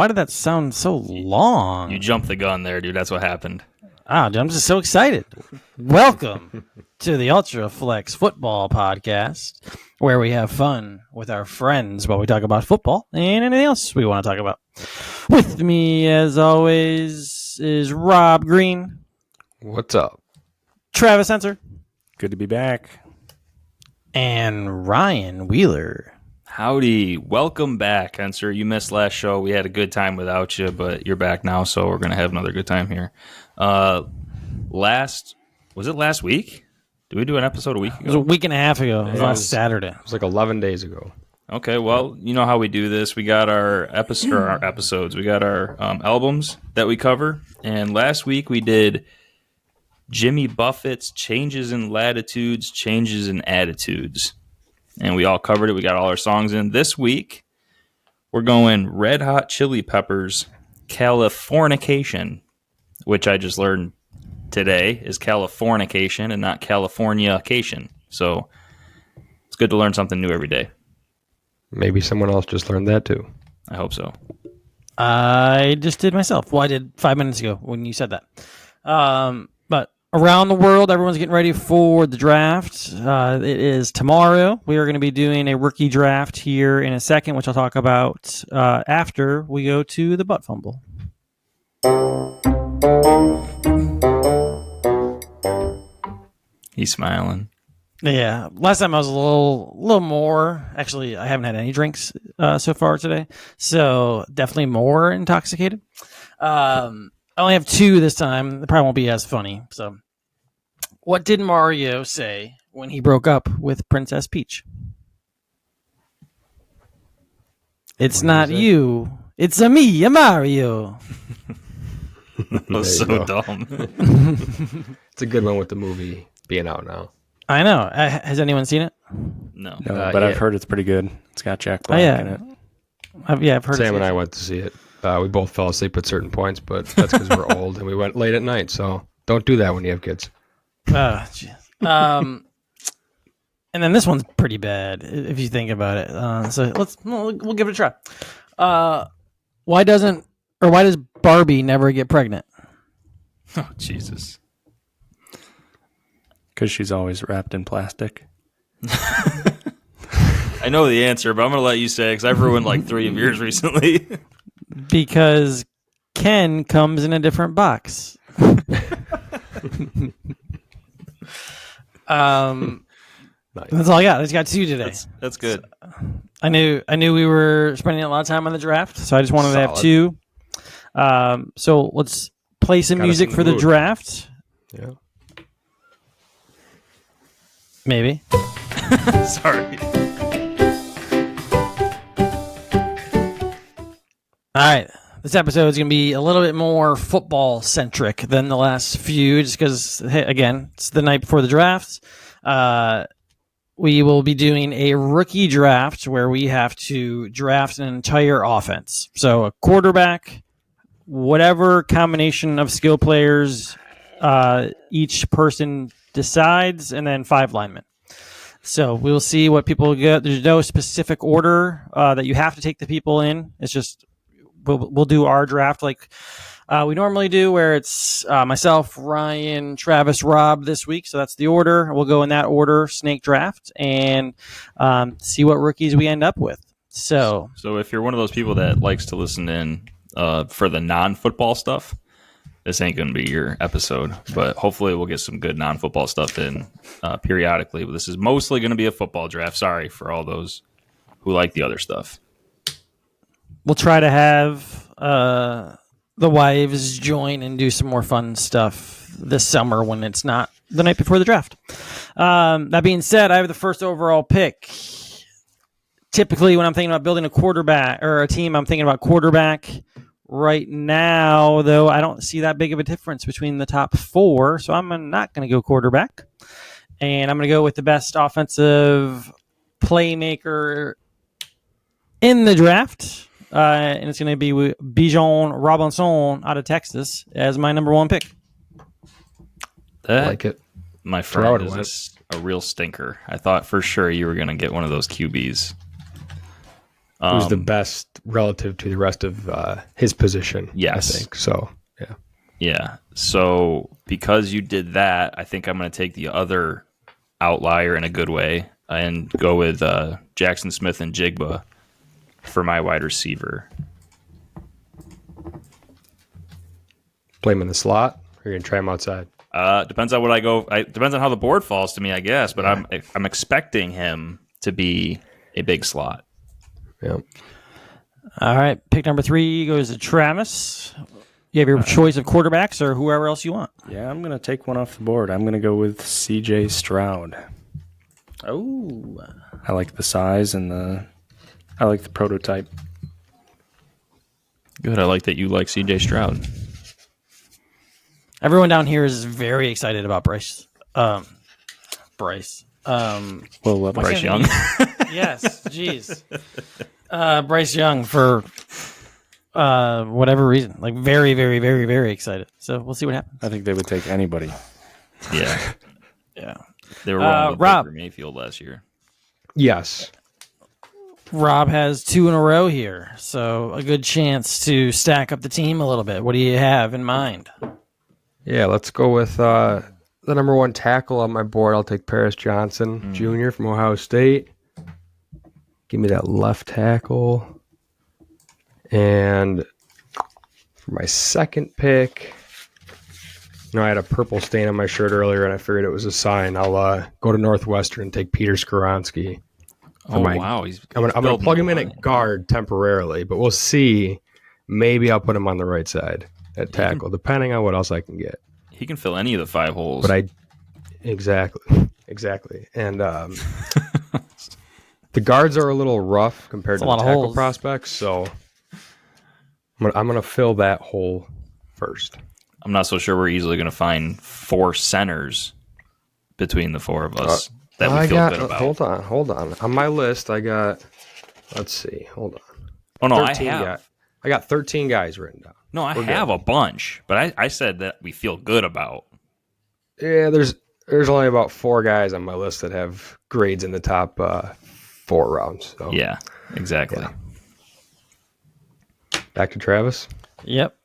Why did that sound so long? You jumped the gun there, dude. That's what happened. I'm just so excited. Welcome to the Ultraflex Football podcast, where we have fun with our friends while we talk about football and anything else we want to talk about. With me, as always, is Rob Green. What's up? Travis Sensor. Good to be back. And Ryan Wheeler. Howdy. Welcome back, Henser. You missed last show. We had a good time without you, but you're back now, so we're going to have another good time here. Was it last week? Did we do an episode a week ago? It was a week and a half ago. It was last Saturday. It was like 11 days ago. Okay, well, you know how we do this. We got our episodes. We got our albums that we cover. And last week we did Jimmy Buffett's Changes in Latitudes, Changes in Attitudes. And we all covered it. We got all our songs in. This week, we're going Red Hot Chili Peppers, Californication, which I just learned today is Californication and not Californication. So it's good to learn something new every day. Maybe someone else just learned that too. I hope so. I just did myself. Well, I did 5 minutes ago when you said that. But around the world, everyone's getting ready for the draft. It is tomorrow. We are going to be doing a rookie draft here in a second, which I'll talk about after we go to the butt fumble. He's smiling. Yeah, last time I was a little more. Actually, I haven't had any drinks so far today, so definitely more intoxicated. I only have 2 this time. It probably won't be as funny. So, what did Mario say when he broke up with Princess Peach? It's not you. It's a me, a Mario. That was so dumb. It's a good one with the movie being out now. I know. Has anyone seen it? No. But I've heard it's pretty good. It's got Jack Black in it. I've heard. Sam and I went to see it. We both fell asleep at certain points, but that's because we're old and we went late at night. So don't do that when you have kids. And then this one's pretty bad if you think about it. So we'll give it a try. Why does Barbie never get pregnant? Oh, Jesus. Because she's always wrapped in plastic. I know the answer, but I'm going to let you say it because I've ruined like 3 of yours recently. Because Ken comes in a different box. Nice. That's all I got. I just got 2 today. That's good. I knew we were spending a lot of time on the draft, so I just wanted to have 2. So let's play some music for the draft. Yeah. Maybe. Sorry. All right. This episode is going to be a little bit more football-centric than the last few, just because, hey, again, it's the night before the draft. We will be doing a rookie draft where we have to draft an entire offense. So a quarterback, whatever combination of skill players each person decides, and then 5 linemen. So we'll see what people get. There's no specific order that you have to take the people in. It's just we'll do our draft like we normally do, where it's myself, Ryan, Travis, Rob this week. So that's the order. We'll go in that order, snake draft, and see what rookies we end up with. So if you're one of those people that likes to listen in for the non-football stuff, this ain't going to be your episode, but hopefully we'll get some good non-football stuff in periodically. But this is mostly going to be a football draft. Sorry for all those who like the other stuff. We'll try to have the wives join and do some more fun stuff this summer when it's not the night before the draft. That being said, I have the first overall pick. Typically, when I'm thinking about building a quarterback or a team, I'm thinking about quarterback. Right now, though, I don't see that big of a difference between the top 4, so I'm not going to go quarterback. And I'm going to go with the best offensive playmaker in the draft. And it's going to be Bijan Robinson out of Texas as my number 1 pick. That, I like it. my friend, is a real stinker. I thought for sure you were going to get one of those QBs. Who's the best relative to the rest of his position? Yes. I think so. Yeah. Yeah. So because you did that, I think I'm going to take the other outlier in a good way and go with Jackson Smith and Jigba for my wide receiver. Play him in the slot, or you're going to try him outside? Depends on what I go. Depends on how the board falls to me, I guess. But I'm expecting him to be a big slot. Yeah. All right. Pick number 3 goes to Travis. You have your choice of quarterbacks or whoever else you want. Yeah, I'm going to take one off the board. I'm going to go with C.J. Stroud. Oh. I like the size and I like the prototype. Good. I like that you like C.J. Stroud. Everyone down here is very excited about Bryce. Bryce. Bryce Young. Yes. Jeez. Bryce Young for whatever reason. Like very, very, very, very excited. So we'll see what happens. I think they would take anybody. Yeah. Yeah. They were wrong with Rob. Baker Mayfield last year. Yes. Rob has 2 in a row here, so a good chance to stack up the team a little bit. What do you have in mind? Yeah, let's go with the number 1 tackle on my board. I'll take Paris Johnson Jr. from Ohio State. Give me that left tackle. And for my second pick, I had a purple stain on my shirt earlier, and I figured it was a sign. I'll go to Northwestern and take Peter Skoronski. Oh, wow. I'm gonna plug him in at guard temporarily, but we'll see. Maybe I'll put him on the right side at tackle, depending on what else I can get. He can fill any of the 5 holes. But exactly. And the guards are a little rough compared to the tackle prospects, so I'm gonna fill that hole first. I'm not so sure we're easily going to find 4 centers between the 4 of us that we feel good about. Hold on. On my list, I got. Let's see. Hold on. Oh no, I have. I got 13 guys written down. No, I have a bunch, but I said that we feel good about. Yeah, there's only about 4 guys on my list that have grades in the top 4 rounds. So. Yeah, exactly. Yeah. Back to Travis. Yep.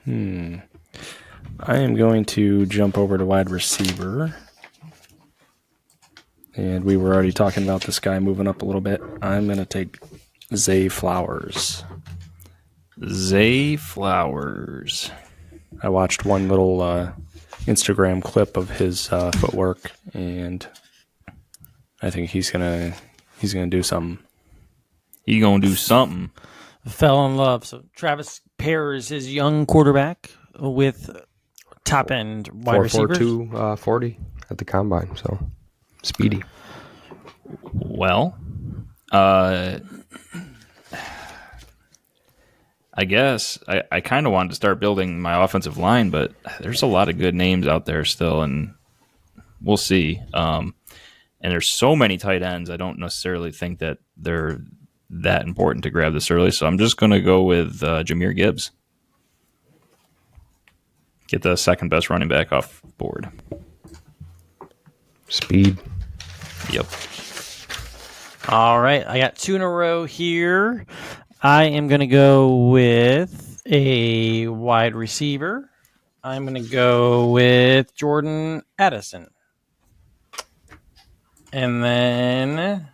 I am going to jump over to wide receiver. And we were already talking about this guy moving up a little bit. I'm going to take Zay Flowers. Zay Flowers. I watched one little Instagram clip of his footwork, and I think he's gonna do something. He gonna do something. Fell in love. So Travis pairs his young quarterback with top end wide receivers. 4.42 40 at the combine. So speedy. Well, I guess I kind of wanted to start building my offensive line, but there's a lot of good names out there still, and we'll see. And there's so many tight ends, I don't necessarily think that they're that important to grab this early, so I'm just going to go with Jahmyr Gibbs. Get the second best running back off board. Speed. Yep. All right, I got 2 in a row here. I am going to go with a wide receiver. I'm going to go with Jordan Addison. And then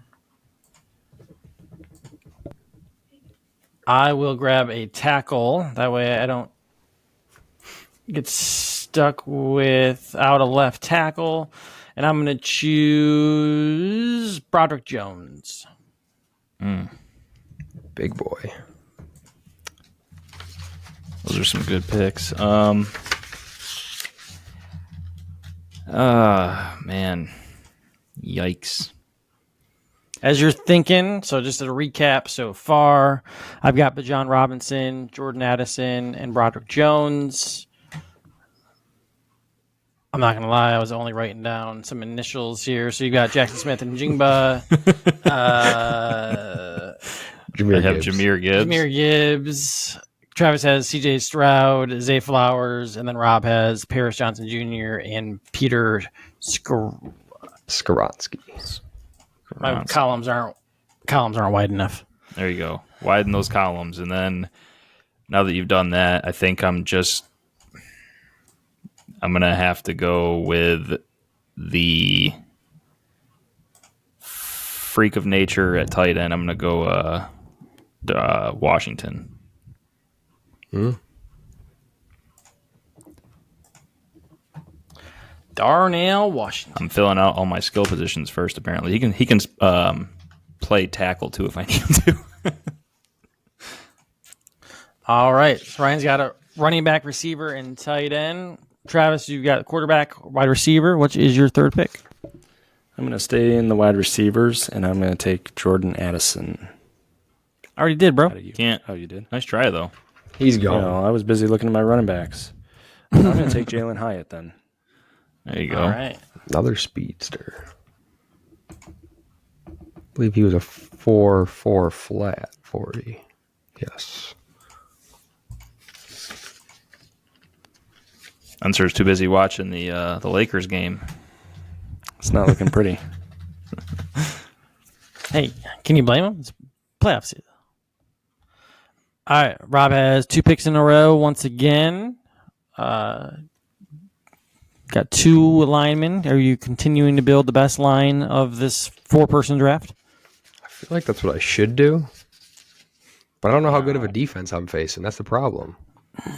I will grab a tackle. That way I don't get stuck without a left tackle. And I'm going to choose Broderick Jones. Big boy. Those are some good picks. Man. Yikes. As you're thinking, so just as a recap so far, I've got Bijan Robinson, Jordan Addison, and Broderick Jones. I'm not going to lie, I was only writing down some initials here. So you got Jackson Smith and Jingba. Jahmyr Gibbs. Jahmyr Gibbs. Travis has C.J. Stroud, Zay Flowers, and then Rob has Paris Johnson Jr. and Peter Skoronski. My columns aren't columns aren't wide enough. There you go. Widen those columns. And then now that you've done that, I think I'm going to have to go with the freak of nature at tight end. I'm going to go Washington. Darnell Washington. I'm filling out all my skill positions first. Apparently, he can play tackle too if I need him to. All right. So Ryan's got a running back, receiver, and tight end. Travis, you've got quarterback, wide receiver. Which is your third pick? I'm going to stay in the wide receivers, and I'm going to take Jordan Addison. I already did, bro. How did you? Can't. Oh, you did? Nice try though. He's gone. I was busy looking at my running backs. I'm going to take Jalen Hyatt then. There you go. All right. Another speedster. I believe he was a 4.4 flat 40. Yes. Unser's too busy watching the Lakers game. It's not looking pretty. Hey, can you blame him? It's playoff season. All right. Rob has 2 picks in a row once again. Got 2 linemen. Are you continuing to build the best line of this 4-person draft? I feel like that's what I should do. But I don't know how good of a defense I'm facing. That's the problem.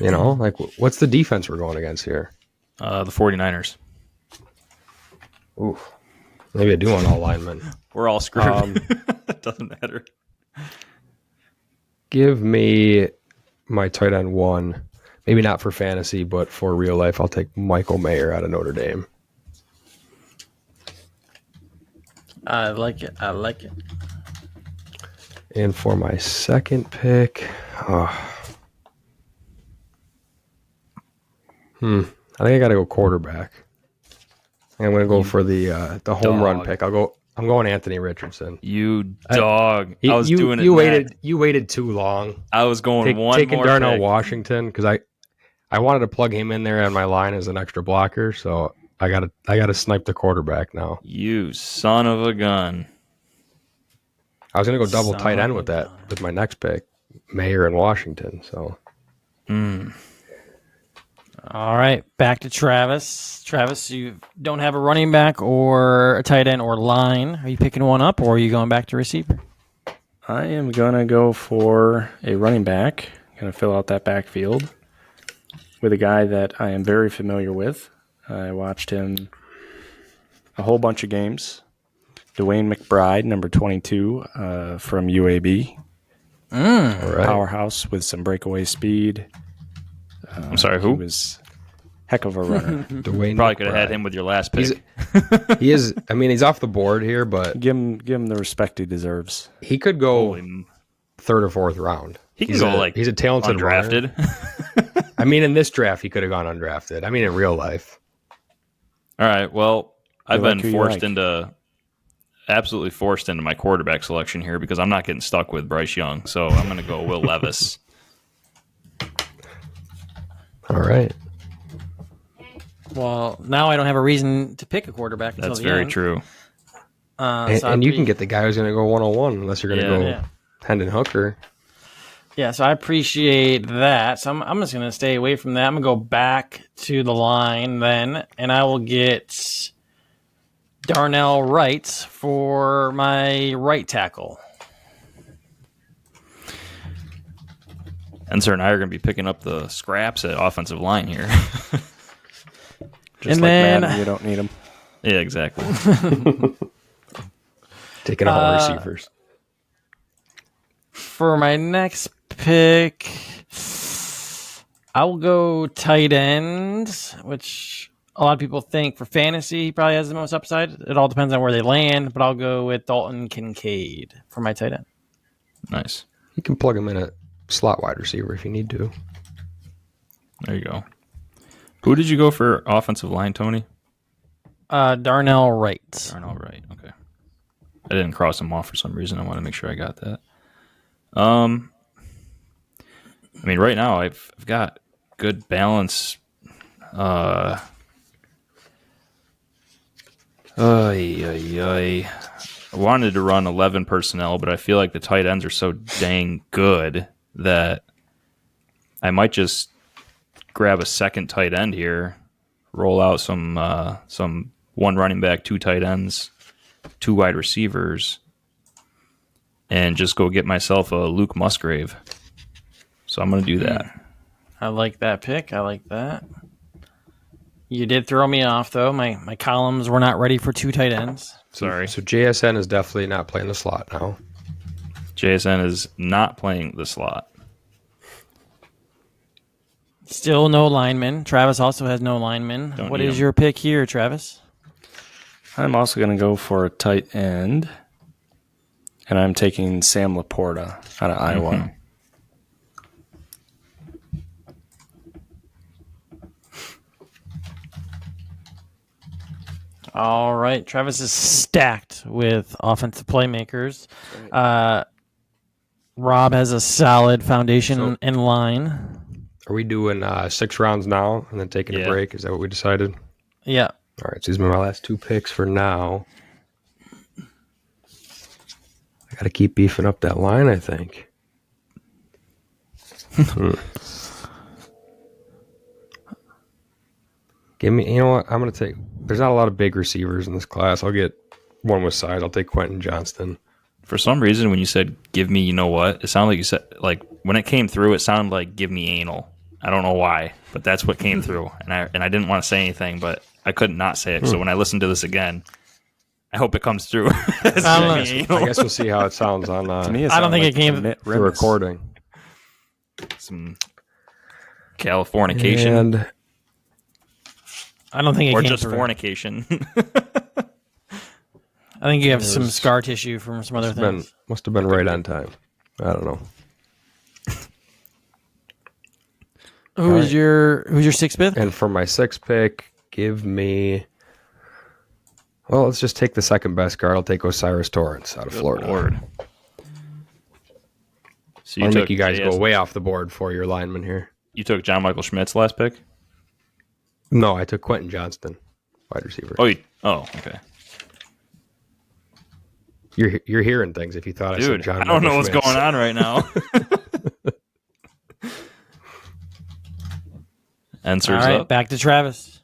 You know, like, what's the defense we're going against here? The 49ers. Ooh. Maybe I do want all linemen. We're all screwed. It doesn't matter. Give me my tight end 1. Maybe not for fantasy, but for real life, I'll take Michael Mayer out of Notre Dame. I like it. I like it. And for my second pick, I think I got to go quarterback. I'm going to go for the home run pick. I'm going Anthony Richardson. You dog. I was doing it. You waited too long. I was going taking more Darnell pick. Washington because I wanted to plug him in there on my line as an extra blocker, so I gotta snipe the quarterback now. You son of a gun. I was gonna go double tight end with my next pick, Mayer and Washington. So, All right, back to Travis. Travis, you don't have a running back or a tight end or line. Are you picking one up, or are you going back to receiver? I am going to go for a running back. Going to fill out that backfield with a guy that I am very familiar with. I watched him a whole bunch of games. Dwayne McBride, number 22 from UAB. all right. Powerhouse with some breakaway speed. I'm sorry, who? He was heck of a runner. Dwayne Probably could have had McBride. him with your last pick. He is. I mean, he's off the board here, but give him the respect he deserves. he could go Holy- third or fourth round. He can He's go he's a talented runner. undrafted. I mean, in this draft, he could have gone undrafted. I mean, in real life. All right. Well, I've like been who you forced like. absolutely forced into my quarterback selection here because I'm not getting stuck with Bryce Young. So I'm going to go Will Levis. All right. Well, now I don't have a reason to pick a quarterback. Until That's the very end. true. And you can get the guy who's going to go 101 unless you're going to go Yeah. Hendon Hooker. Yeah, so I appreciate that. So I'm just going to stay away from that. I'm going to go back to the line then, and I will get Darnell Wright for my right tackle. And Sir and I are going to be picking up the scraps at offensive line here. Just And like then- Madden, you don't need him. Yeah, exactly. Taking all receivers. For my next pick, I will go tight end, which a lot of people think for fantasy he probably has the most upside. It all depends on where they land, but I'll go with Dalton Kincaid for my tight end. Nice. You can plug him in a slot wide receiver if you need to. There you go. Who did you go for offensive line, Tony? Darnell Wright. Darnell Wright. Okay. I didn't cross him off for some reason. I want to make sure I got that. I mean, right now I've got good balance. wanted to run 11 personnel, but I feel like the tight ends are so dang good that I might just grab a second tight end here, roll out some one running back, 2 tight ends, 2 wide receivers, and just go get myself a Luke Musgrave. So I'm going to do that. I like that pick. I like that. You did throw me off, though. My columns were not ready for 2 tight ends. Sorry. So JSN is definitely not playing the slot now. JSN is not playing the slot. Still no lineman. Travis also has no lineman. What is your pick here, Travis? I'm also going to go for a tight end, and I'm taking Sam Laporta out of Iowa. All right. Travis is stacked with offensive playmakers. Rob has a solid foundation in line. Are we doing 6 rounds now and then taking a break? Is that what we decided? Yeah. All right, so these are my last 2 picks for now. I got to keep beefing up that line, I think. Give me, you know what? I'm going to take, there's not a lot of big receivers in this class. I'll get one with size. I'll take Quentin Johnston. For some reason, when you said, give me, you know what? It sounded like you said, like, when it came through, it sounded like, give me anal. I don't know why, but that's what came through. And I didn't want to say anything, but I couldn't not say it. So when I listen to this again, I hope it comes through. I guess we'll see how it sounds on To me, I don't think it came the recording. Some Californication. And I don't think it or came just through. fornication. I think you have some scar tissue from some other things. must have been right on time. I don't know. Who's your 6th pick? And for my 6th pick, give me. Well, let's just take the second best guard. I'll take Osiris Torrance out of Florida. Lord. So I'll make you guys go way off the board for your lineman here. You took John Michael Schmidt's last pick? No, I took Quentin Johnston, wide receiver. Okay. You're hearing things if you thought I said John I don't Michael know what's Schmitz. going on right now. Answers All right, up. back to Travis.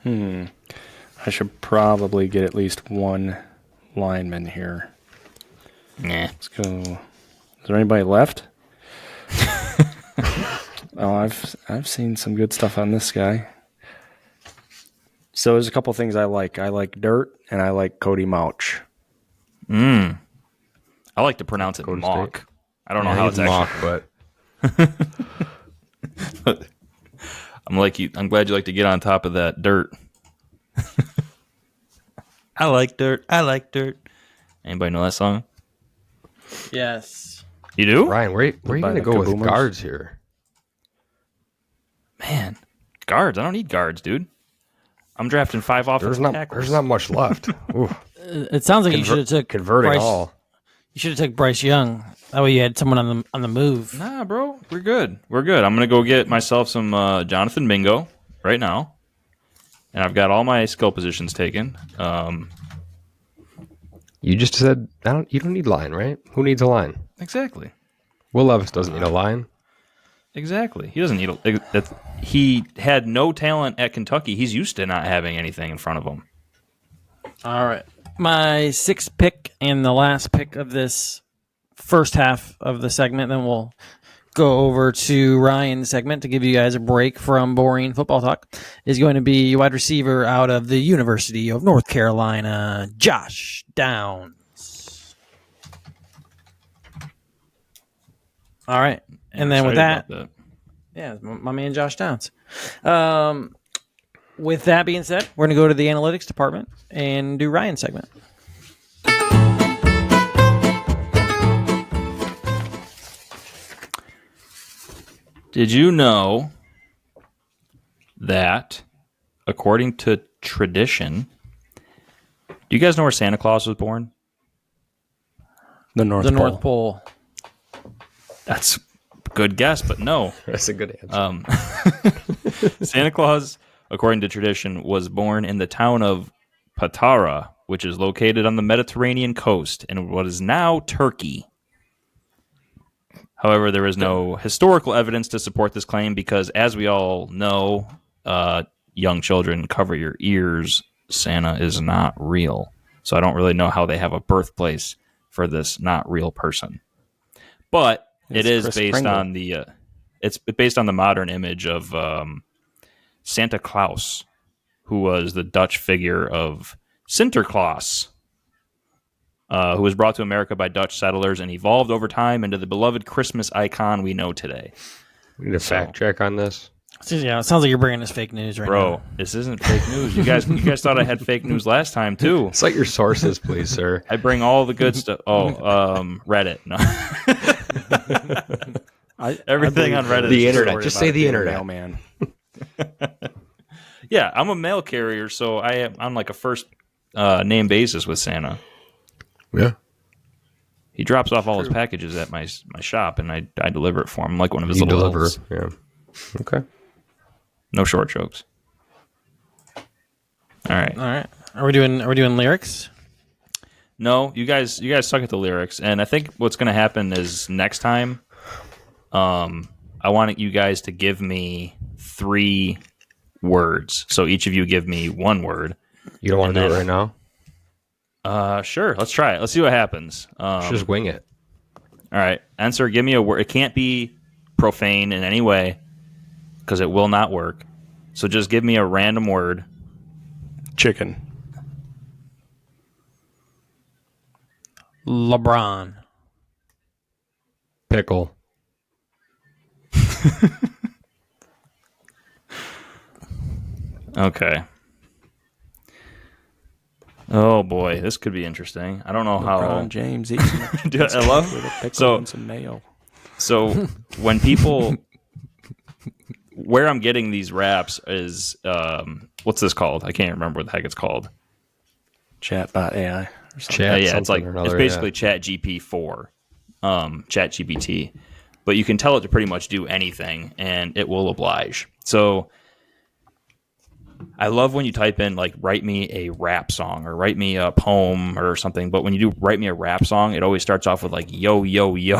I should probably get at least one lineman here. Nah. Let's go. Is there anybody left? Oh, I've seen some good stuff on this guy. So there's a couple things I like. I like Dirt, and I like Cody Mauch. I like to pronounce it Go to Mock. State. I don't know how it's Mock, actually. but I'm like you. I'm glad you like to get on top of that dirt. I like dirt. I like dirt. Anybody know that song? Yes. You do? Ryan, where are you going to go with Kaboomers? guards here? Man, guards. I don't need guards, dude. I'm drafting 5 offensive tackles. There's not much left. Ooh, It sounds like you should have took converting Bryce, all. You should have took Bryce Young. That way you had someone on the move. Nah, bro. We're good. We're good. I'm going to go get myself some Jonathan Mingo right now. And I've got all my skill positions taken. You just said you don't need line, right? Who needs a line? Exactly. Will Levis doesn't need a line. Exactly. He doesn't need he had no talent at Kentucky. He's used to not having anything in front of him. All right. My 6th pick and the last pick of this first half of the segment. Then we'll go over to Ryan's segment to give you guys a break from boring football talk. Is going to be wide receiver out of the University of North Carolina, Josh Downs. All right. And then with that, yeah, my man Josh Downs. With that being said, we're going to go to the analytics department and do Ryan's segment. Did you know that, according to tradition, do you guys know where Santa Claus was born? The North Pole. That's a good guess, but no. That's a good answer. Santa Claus, according to tradition, was born in the town of Patara, which is located on the Mediterranean coast in what is now Turkey. However, there is no historical evidence to support this claim because, as we all know, young children, cover your ears. Santa is not real. So I don't really know how they have a birthplace for this not real person. But it is based on the it's based on the modern image of Santa Claus, who was the Dutch figure of Sinterklaas, who was brought to America by Dutch settlers and evolved over time into the beloved Christmas icon we know today. We need a fact check on this. Yeah, it sounds like you're bringing us fake news right now. Bro, this isn't fake news. You guys thought I had fake news last time too. Cite your sources, please, sir. I bring all the good stuff. Oh, Reddit. No. Everything on Reddit. The internet. Just say the internet, man. Yeah, I'm a mail carrier, so I am on like a first name basis with Santa. Yeah. He drops off all his packages at my shop, and I deliver it for him like one of his little elves. Yeah. Okay. No short jokes. All right. Are we doing lyrics? No, you guys suck at the lyrics, and I think what's going to happen is next time, I want you guys to give me 3 words. So each of you give me 1 word. You don't want to do it right now? Sure. Let's try it. Let's see what happens. Just wing it. All right. Answer, give me a word. It can't be profane in any way because it will not work. So just give me a random word. Chicken. LeBron. Pickle. Okay. Oh boy, this could be interesting. I don't know LeBron James eating Dude, I love with a pickle and some mayo. So when people, where I'm getting these raps is what's this called? I can't remember what the heck it's called. Chatbot AI. Or something. Yeah, it's like it's basically Chat GP4, Chat GPT, but you can tell it to pretty much do anything, and it will oblige. So I love when you type in like write me a rap song or write me a poem or something, but when you do write me a rap song, it always starts off with like yo yo yo.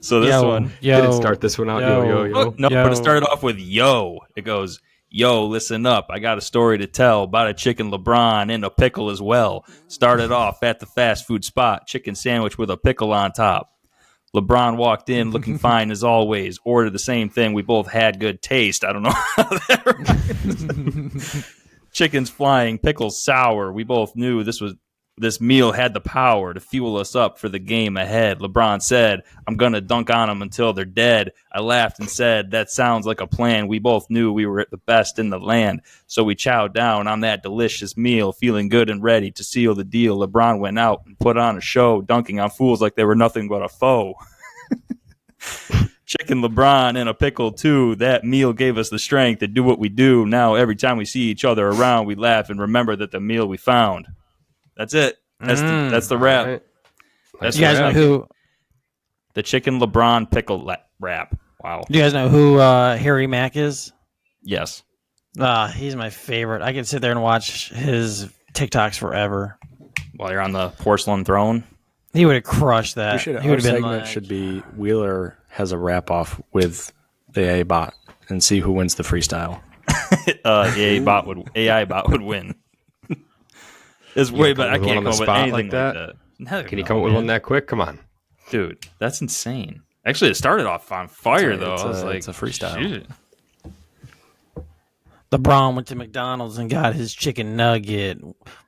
So this one didn't start this one out. Yo. No, but it started off with yo. It goes, yo, listen up. I got a story to tell about a chicken LeBron and a pickle as well. Started off at the fast food spot, chicken sandwich with a pickle on top. LeBron walked in looking fine as always. Ordered the same thing. We both had good taste. I don't know how that Chicken's flying, pickles sour. We both knew this meal had the power to fuel us up for the game ahead. LeBron said, I'm going to dunk on them until they're dead. I laughed and said, that sounds like a plan. We both knew we were the best in the land. So we chowed down on that delicious meal, feeling good and ready to seal the deal. LeBron went out and put on a show, dunking on fools like they were nothing but a foe. Chicken LeBron and a pickle too. That meal gave us the strength to do what we do. Now every time we see each other around, we laugh and remember that the meal we found. That's it. That's the rap. Right. That's You guys know who? the chicken LeBron pickle rap. Wow. Do you guys know who Harry Mack is? Yes. He's my favorite. I could sit there and watch his TikToks forever. While you're on the porcelain throne. He would have crushed that. He Our would have been segment like, should be Wheeler has a rap off with the AI bot and see who wins the freestyle. AI bot would win. It's way better. I can't come up with anything like that. Can you come up with one that quick? Come on, dude. That's insane. Actually, it started off on fire though. I was like, it's a freestyle. Shit. LeBron went to McDonald's and got his chicken nugget.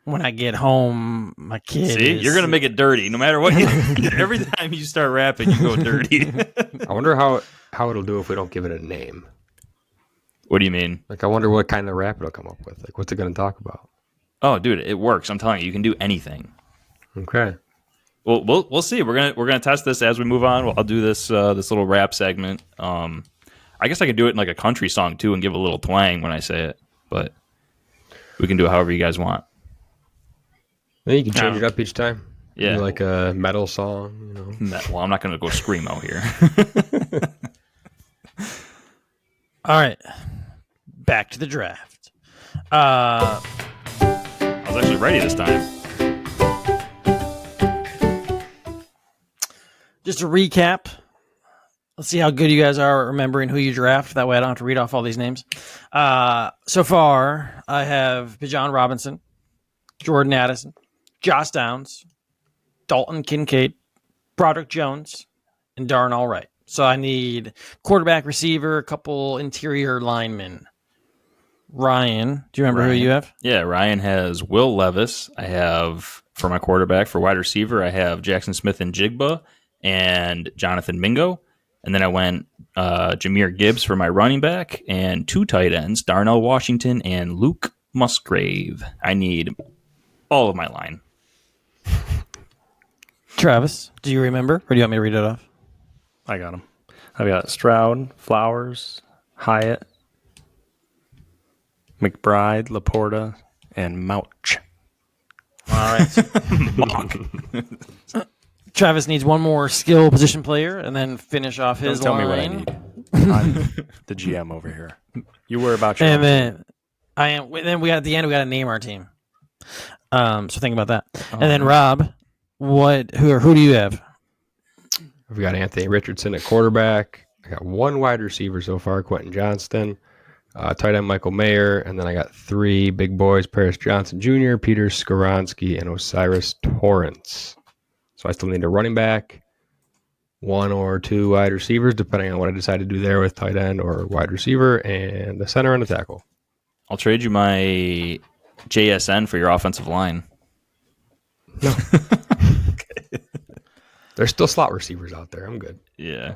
When I get home, my kid. See, you're gonna make it dirty, no matter what. Every time you start rapping, you go dirty. I wonder how it'll do if we don't give it a name. What do you mean? Like, I wonder what kind of rap it'll come up with. Like, what's it going to talk about? Oh, dude, it works. I'm telling you, you can do anything. Okay. Well, we'll see. We're gonna test this as we move on. I'll do this this little rap segment. I guess I could do it in like a country song too, and give a little twang when I say it. But we can do it however you guys want. Then you can change it up each time. Yeah, do like a metal song. You know. Well, I'm not gonna go screamo here. All right, back to the draft. I was actually ready this time. Just to recap, let's see how good you guys are at remembering who you draft. That way I don't have to read off all these names. So far, I have Bijan Robinson, Jordan Addison, Josh Downs, Dalton Kincaid, Broderick Jones, and Darnell Wright. So I need quarterback, receiver, a couple interior linemen. Ryan, do you remember who you have? Yeah, Ryan has Will Levis. I have, for my quarterback, for wide receiver, I have Jackson Smith and Jigba and Jonathan Mingo. And then I went Jahmyr Gibbs for my running back and 2 tight ends, Darnell Washington and Luke Musgrave. I need all of my line. Travis, do you remember? Or do you want me to read it off? I got them. I've got Stroud, Flowers, Hyatt, McBride, Laporta, and Mouch. All right. Travis needs one more skill position player and then finish off his Don't tell line. me what I need. I'm the GM over here. You worry about your And own then I am. Then we got at the end. We got to name our team. So think about that. And then Rob, who do you have? We've got Anthony Richardson at quarterback. I got 1 wide receiver so far, Quentin Johnston. Tight end Michael Mayer. And then I got 3 big boys, Paris Johnson Jr., Peter Skoronsky, and Osiris Torrance. So I still need a running back, 1 or 2 wide receivers, depending on what I decide to do there with tight end or wide receiver, and the center and the tackle. I'll trade you my JSN for your offensive line. No. There's still slot receivers out there. I'm good. Yeah.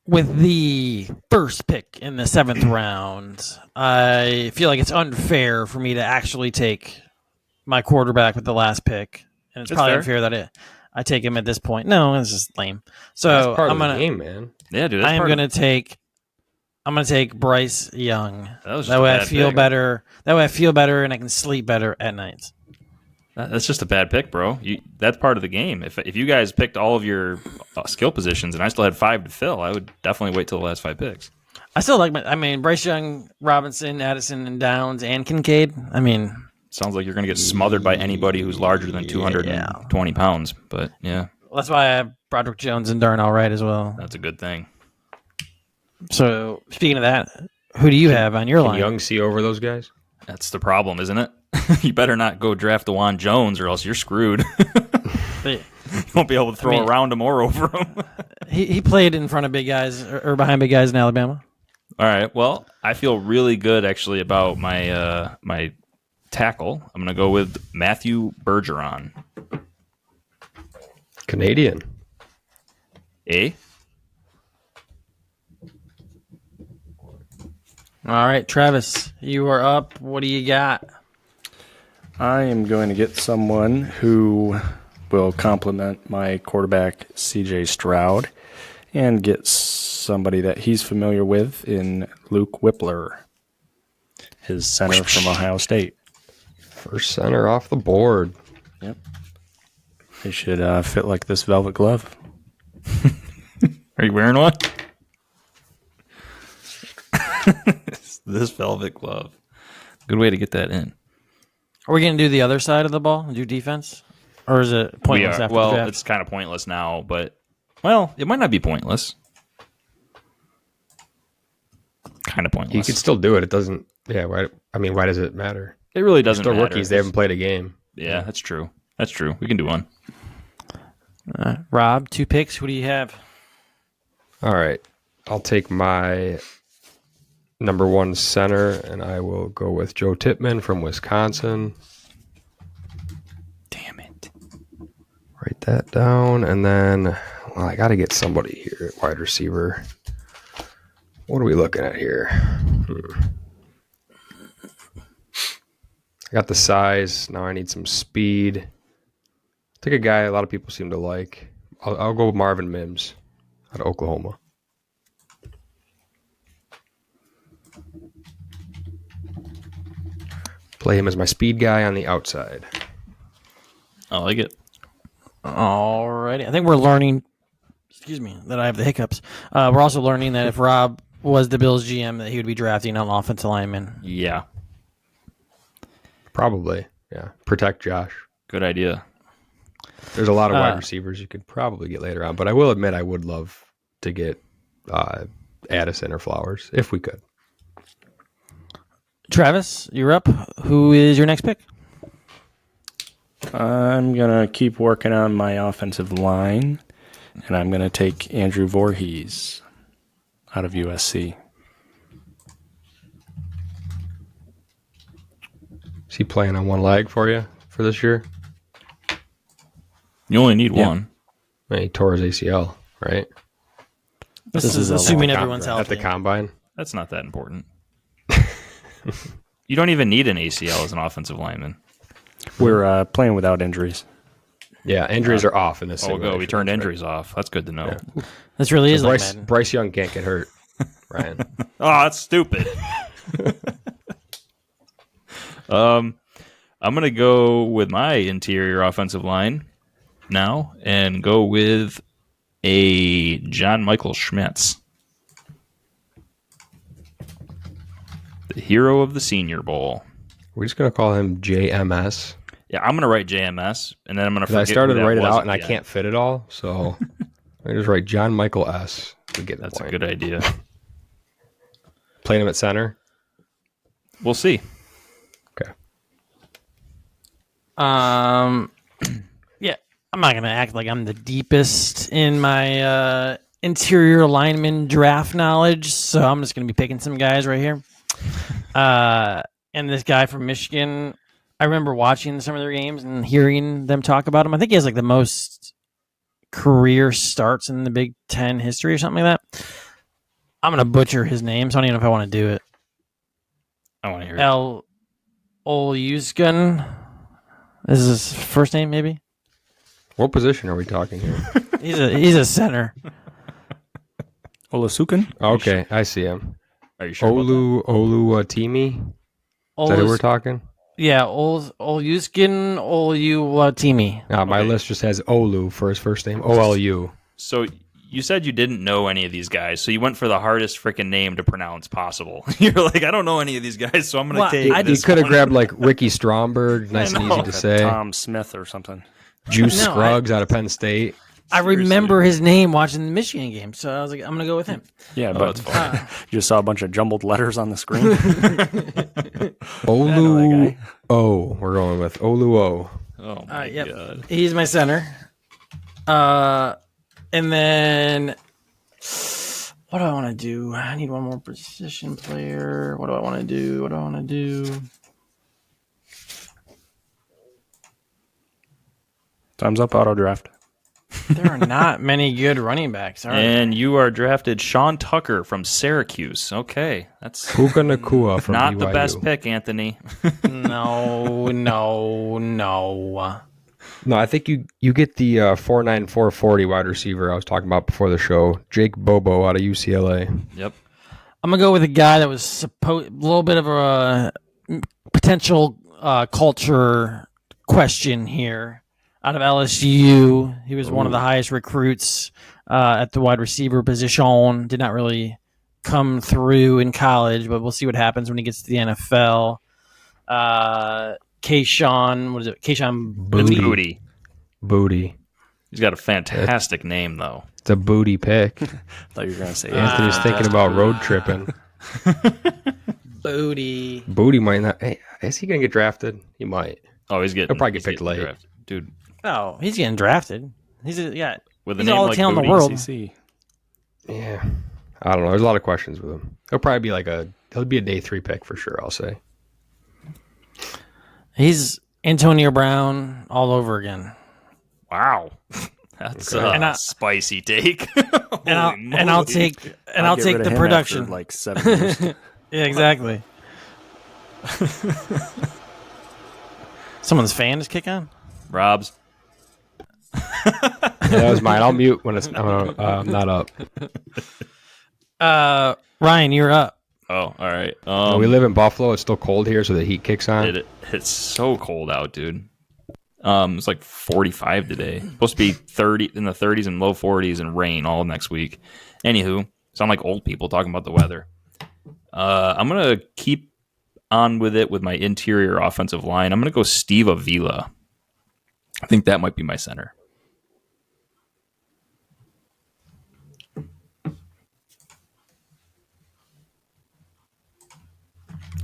With the first pick in the 7th round, I feel like it's unfair for me to actually take my quarterback with the last pick, and it's That's probably fair. unfair that I take him at this point. No, it's just lame. So That's part I'm of gonna the game, man. Yeah, dude. I'm gonna take Bryce Young. That was just That a way I bad feel pick. better. That way I feel better and I can sleep better at nights. That's just a bad pick, bro. That's part of the game. If you guys picked all of your skill positions and I still had 5 to fill, I would definitely wait till the last 5 picks. I still like Bryce Young, Robinson, Addison, and Downs, and Kincaid. Sounds like you're going to get smothered by anybody who's larger than 220 pounds. But yeah, that's why I have Broderick Jones and Darnell Wright as well. that's a good thing. So speaking of that, who do you have on your Can line? Young see over those guys? That's the problem, isn't it? You better not go draft DeJuan Jones or else you're screwed. You won't be able to throw around him or over him. He played in front of big guys or behind big guys in Alabama. All right. Well, I feel really good actually about my my tackle. I'm going to go with Matthew Bergeron. Canadian. All right, Travis, you are up. What do you got? I am going to get someone who will complement my quarterback, CJ Stroud, and get somebody that he's familiar with in Luke Whippler, his center from Ohio State. First center off the board. Yep. He should fit like this velvet glove. Are you wearing one? This velvet glove. Good way to get that in. Are we going to do the other side of the ball and do defense? Or is it pointless after the draft? It's kind of pointless now, but, it might not be pointless. Kind of pointless. You could still do it. It doesn't. Yeah. Why does it matter? It really doesn't Still matter. rookies. They haven't played a game. Yeah, that's true. That's true. We can do one. Rob, 2 picks. Who do you have? All right. I'll take my number 1 center, and I will go with Joe Tippmann from Wisconsin. Damn it. Write that down, and then I got to get somebody here at wide receiver. What are we looking at here? I got the size. Now I need some speed. Take a guy a lot of people seem to like. I'll go with Marvin Mims out of Oklahoma. Play him as my speed guy on the outside. I like it. Alrighty. I think we're learning, that I have the hiccups. We're also learning that if Rob was the Bills GM, that he would be drafting an offensive lineman. Yeah. Probably. Yeah. Protect Josh. Good idea. There's a lot of wide receivers you could probably get later on, but I will admit I would love to get Addison or Flowers if we could. Travis, you're up. Who is your next pick? I'm going to keep working on my offensive line, and I'm going to take Andrew Voorhees out of USC. Is he playing on one leg for you for this year? You only need one. I mean, he tore his ACL, right? This is assuming everyone's At healthy. the combine. That's not that important. You don't even need an ACL as an offensive lineman. We're playing without injuries. Yeah, injuries are off in this. Oh, go. We turned injuries off. That's good to know. Yeah. This really is like Bryce, Madden. Bryce Young can't get hurt, Ryan. Oh, that's stupid. I'm going to go with my interior offensive line now and go with a John Michael Schmitz. The hero of the Senior Bowl. We're just going to call him JMS. Yeah, I'm going to write JMS, and then I'm going to forget I started who to that write it was out, at and I the can't end. fit it all, so I just write John Michael S. to get the That's a point. good idea. Playing him at center. We'll see. Okay. Yeah, I'm not gonna act like I'm the deepest in my interior lineman draft knowledge, so I'm just gonna be picking some guys right here. And this guy from Michigan, I remember watching some of their games and hearing them talk about him. I think he has like the most career starts in the Big Ten history or something like that. I'm gonna butcher his name, so I don't even know if I want to do it. I want to hear it. El Olyuzgun. This is his first name, maybe. What position are we talking here? He's a center. Olasuken? Okay, I see him. Are you sure about that? Oluwatimi? Is that who we're talking? Yeah, Olyuzgun Oluwatimi. My Okay. list just has Olu for his first name. OLU. So you said you didn't know any of these guys, so you went for the hardest freaking name to pronounce possible. You're like, I don't know any of these guys, so I'm going to Well, take He this could have one. grabbed like Ricky Stromberg, nice and know. easy to say. Tom Smith or something. Juice No, Scruggs out of Penn State. I remember his name watching the Michigan game, so I was like, I'm gonna go with him. Yeah, that's but fine. you just saw a bunch of jumbled letters on the screen. Olu. guy. O. We're going with Oluo. Oh my Yep, god. he's my center. And then what do I want to do? I need one more position player. What do I want to do? Time's up, auto draft. There are not many good running backs. All right. And you are drafted Sean Tucker from Syracuse. Okay, that's Puka Nakua from not BYU. the best pick, Anthony. No. No, I think you get the 4.94 40 wide receiver I was talking about before the show, Jake Bobo out of UCLA. Yep. I'm gonna go with a guy that was a little bit of a potential culture question here. Out of LSU, he was one of the highest recruits at the wide receiver position. Did not really come through in college, but we'll see what happens when he gets to the NFL. Kayshawn, what is it? Kayshawn Booty. Booty. He's got a fantastic name, though. It's a booty pick. Thought you were going to say Anthony's thinking about road tripping. Booty. Booty might not. Hey, is he going to get drafted? He might. Oh, he's getting. He'll probably get he's picked getting late. drafted. Dude. Oh, he's getting drafted. He's With a he's name all the like talent in the Booty. world. CC. Yeah. I don't know. There's a lot of questions with him. He'll probably be he'll be a day 3 pick for sure, I'll say. He's Antonio Brown all over again. Wow. That's Okay. a spicy take. And I'll take I'd get take rid of the him production. after, like 7 years. Yeah, exactly. Someone's fan is kick on. Rob's. Yeah, that was mine. I'll mute when I'm not up. Ryan, you're up. Oh, all right. We live in Buffalo. It's still cold here, so the heat kicks on. It's so cold out, dude. It's like 45 today. Supposed to be 30 in the 30s and low 40s and rain all next week. Anywho, sound like old people talking about the weather. I'm gonna keep on with it with my interior offensive line. I'm going to go Steve Avila. I think that might be my center.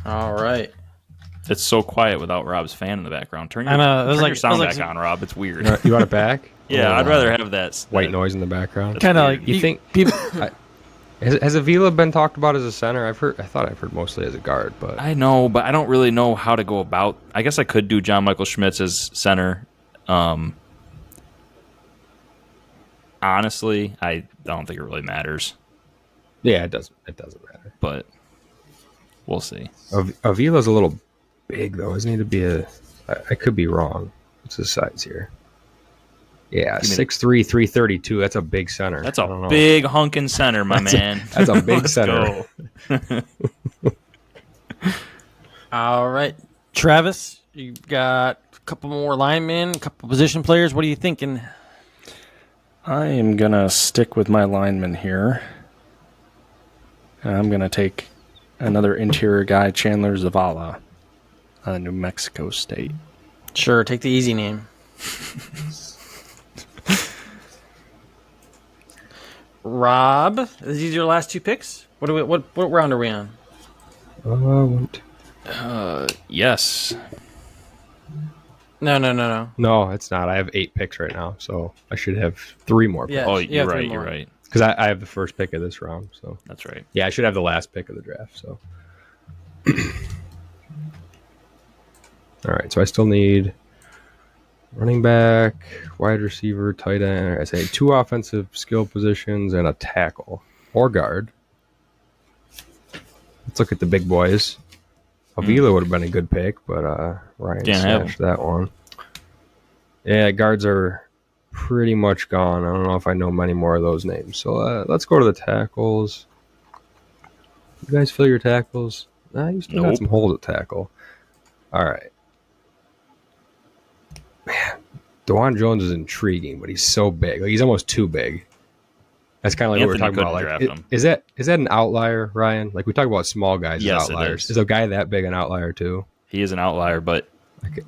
All right. It's so quiet without Rob's fan in the background. Turn your, I know, it was turn like- your sound it was like back some- on, Rob. It's weird. You want it back? Yeah, I'd rather have that white noise in the background. Kind of weird. like You think people. has Avila been talked about as a center? I thought I've heard mostly as a guard, but I know, but I don't really know how to go about. I guess I could do John Michael Schmitz as center. Honestly, I don't think it really matters, yeah, it doesn't matter. but we'll see. Avila's a little big though, isn't he? To be I could be wrong. What's his size here? Yeah, 6'3", 332. That's a big center. That's I don't a know. big hunkin' center, my man. That's a big Let's center. go. All right, Travis, you got a couple more linemen, a couple position players. What are you thinking? I am going to stick with my lineman here. And I'm going to take another interior guy, Chandler Zavala, New Mexico State. Sure, take the easy name. Rob, these your last two picks? What round are we on? Yes. No. No, it's not. I have 8 picks right now, so I should have 3 more picks. Yeah. Oh, you you're have three right. You're more. right. Because I have the first pick of this round. So That's right. yeah, I should have the last pick of the draft. So all right, so I still need running back, wide receiver, tight end. I say 2 offensive skill positions and a tackle or guard. Let's look at the big boys. Avila would have been a good pick, but Ryan Can't have snatched that one. Yeah, guards are pretty much gone. I don't know if I know many more of those names. So let's go to the tackles. You guys fill your tackles? You still got Nope. some holes at tackle. All right. Man, DeJuan Jones is intriguing, but he's so big. Like, he's almost too big. That's kind of like what Anthony we're talking about. couldn't Like, draft him. is that an outlier, Ryan? Like, we talk about small guys Yes, as it outliers. is. A guy that big an outlier too? He is an outlier, but Okay.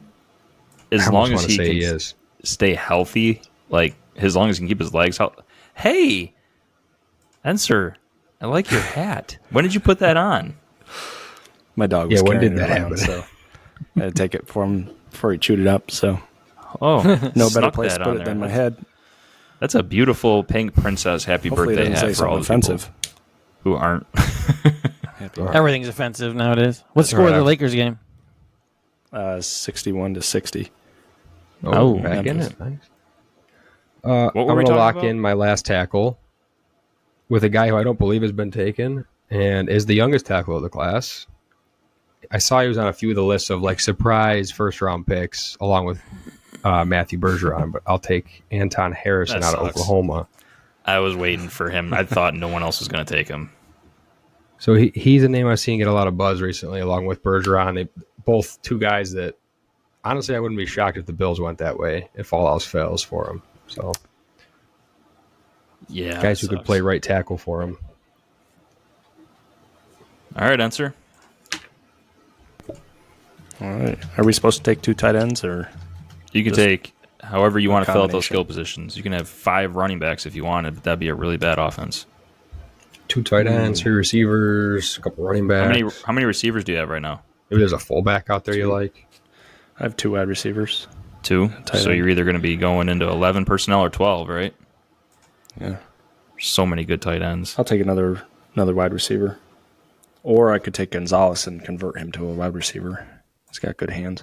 as I long almost as want to he say can he is. stay healthy, like as long as he can keep his legs out. Hey, Enser, I like your hat. When did you put that on? My dog was Yeah, when carrying did it that around, happen? so I had to take it for him before he chewed it up. So Oh, no better snuck place that to put on it there. than my head. That's a beautiful pink princess. Happy Hopefully, it birthday doesn't say hat for all something the offensive. people who aren't. Happy. Everything's offensive nowadays. What score of the Lakers game? 61-60. Oh, Oh, back in Memphis. it. Nice. What were I'm we going to talking lock about? in my last tackle with a guy who I don't believe has been taken and is the youngest tackle of the class. I saw he was on a few of the lists of like surprise first round picks along with Matthew Bergeron, but I'll take Anton Harrison That out of sucks. Oklahoma. I was waiting for him. I thought no one else was going to take him. So he's a name I've seen get a lot of buzz recently, along with Bergeron. They both 2 guys that honestly I wouldn't be shocked if the Bills went that way if all else fails for them. So Yeah, guys that who could sucks. play right tackle for him. All right, Enser. All right. Are we supposed to take 2 tight ends or? You can Just take however you want to fill out those combination. skill positions. You can have 5 running backs if you wanted, but that'd be a really bad offense. 2 tight ends, 3 receivers, a couple running backs. How many receivers do you have right now? Maybe there's a fullback out there you like. I have 2 wide receivers. 2. Tight So end. you're either going to be going into 11 personnel or 12, right? Yeah. So many good tight ends. I'll take another wide receiver. Or I could take Gonzalez and convert him to a wide receiver. He's got good hands.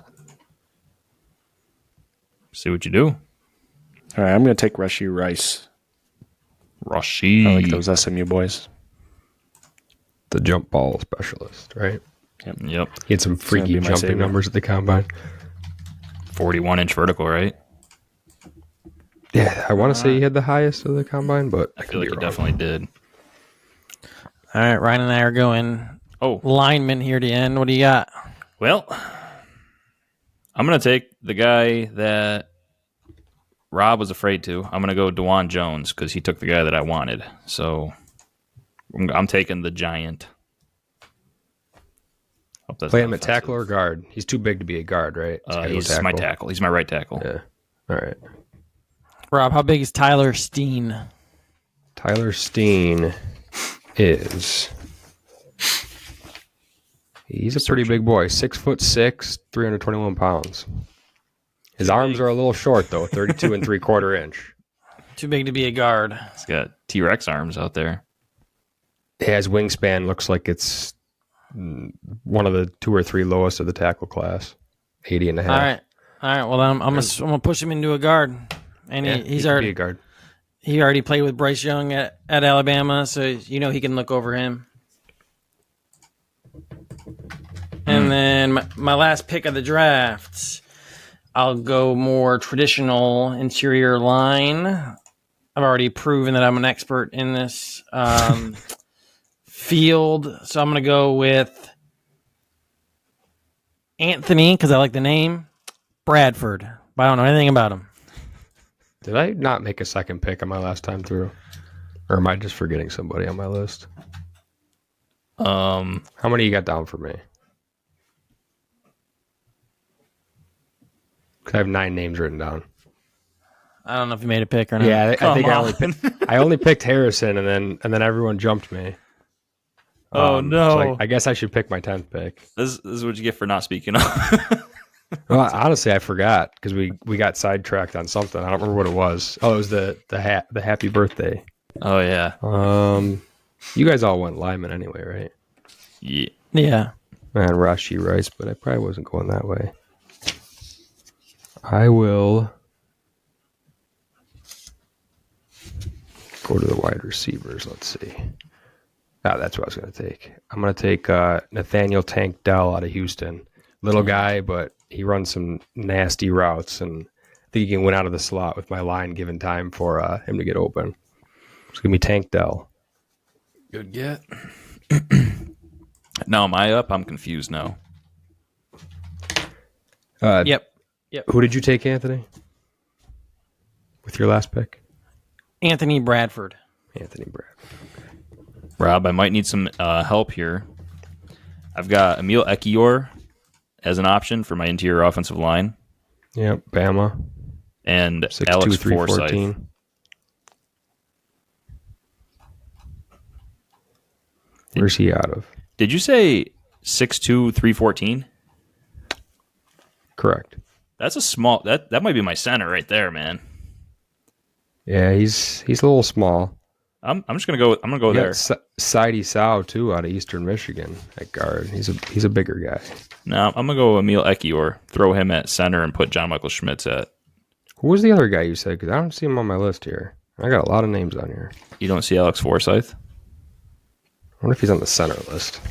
See what you do. All right, I'm going to take Rashi Rice. Rashid. I like those SMU boys. The jump ball specialist, right? Yep. He had some gonna freaky be my jumping savior. numbers at the combine. 41-inch vertical, right? Yeah, I want to say he had the highest of the combine, but I could feel like be he wrong. definitely did. All right, Ryan and I are going Oh, lineman here to end. What do you got? well, I'm going to take the guy that Rob was afraid to. I'm going to go DeJuan Jones because he took the guy that I wanted. So I'm taking the giant. Hope that's Play not him at offensive. tackle or guard. He's too big to be a guard, right? Gotta go He's my tackle. He's my right tackle. Yeah. All right. Rob, how big is Tyler Steen? Tyler Steen is. He's a pretty big boy. 6'6", 321 pounds. His arms are a little short though, 32 and 3/4 inch. Too big to be a guard. He's got T-Rex arms out there. His wingspan looks like it's one of the 2 or 3 lowest of the tackle class. 80 and a half. All right. Well, I'm gonna push him into a guard, and Yeah, he's he could already be a guard. he already played with Bryce Young at Alabama, so you know he can look over him. And then my last pick of the draft, I'll go more traditional interior line. I've already proven that I'm an expert in this field, so I'm going to go with Anthony, because I like the name, Bradford, but I don't know anything about him. Did I not make a second pick on my last time through? Or am I just forgetting somebody on my list? How many you got down for me? 'Cause I have 9 names written down. I don't know if you made a pick or not. Yeah, I think on. I only picked Harrison, and then everyone jumped me. Oh, no. So I guess I should pick my 10th pick. This is what you get for not speaking up. Well, honestly, I forgot because we got sidetracked on something. I don't remember what it was. Oh, it was the happy birthday. Oh, yeah. You guys all went Lyman anyway, right? Yeah. Yeah. And Rashi Rice, but I probably wasn't going that way. I will go to the wide receivers. Let's see. That's what I was going to take. I'm going to take Nathaniel Tank Dell out of Houston. Little guy, but he runs some nasty routes, and I think he can win out of the slot with my line given time for him to get open. It's going to be Tank Dell. Good get. Now, am I up? I'm confused now. Yep. Who did you take, Anthony? With your last pick? Anthony Bradford. Anthony Brad. Rob, I might need some help here. I've got Emil Ekiyor as an option for my interior offensive line. Yep, Bama. And 6'2", Alex 314. Forsyth. Where's he out of? Did you say 6'2", 314? Correct. That's a small... That might be my center right there, man. Yeah, he's a little small. I'm just gonna go. I'm gonna go there. Sidey Sow too, out of Eastern Michigan at guard. He's a bigger guy. No, I'm gonna go Emil Ekiyor. Throw him at center and put John Michael Schmitz at. Who was the other guy you said? Because I don't see him on my list here. I got a lot of names on here. You don't see Alex Forsyth? I wonder if he's on the center list.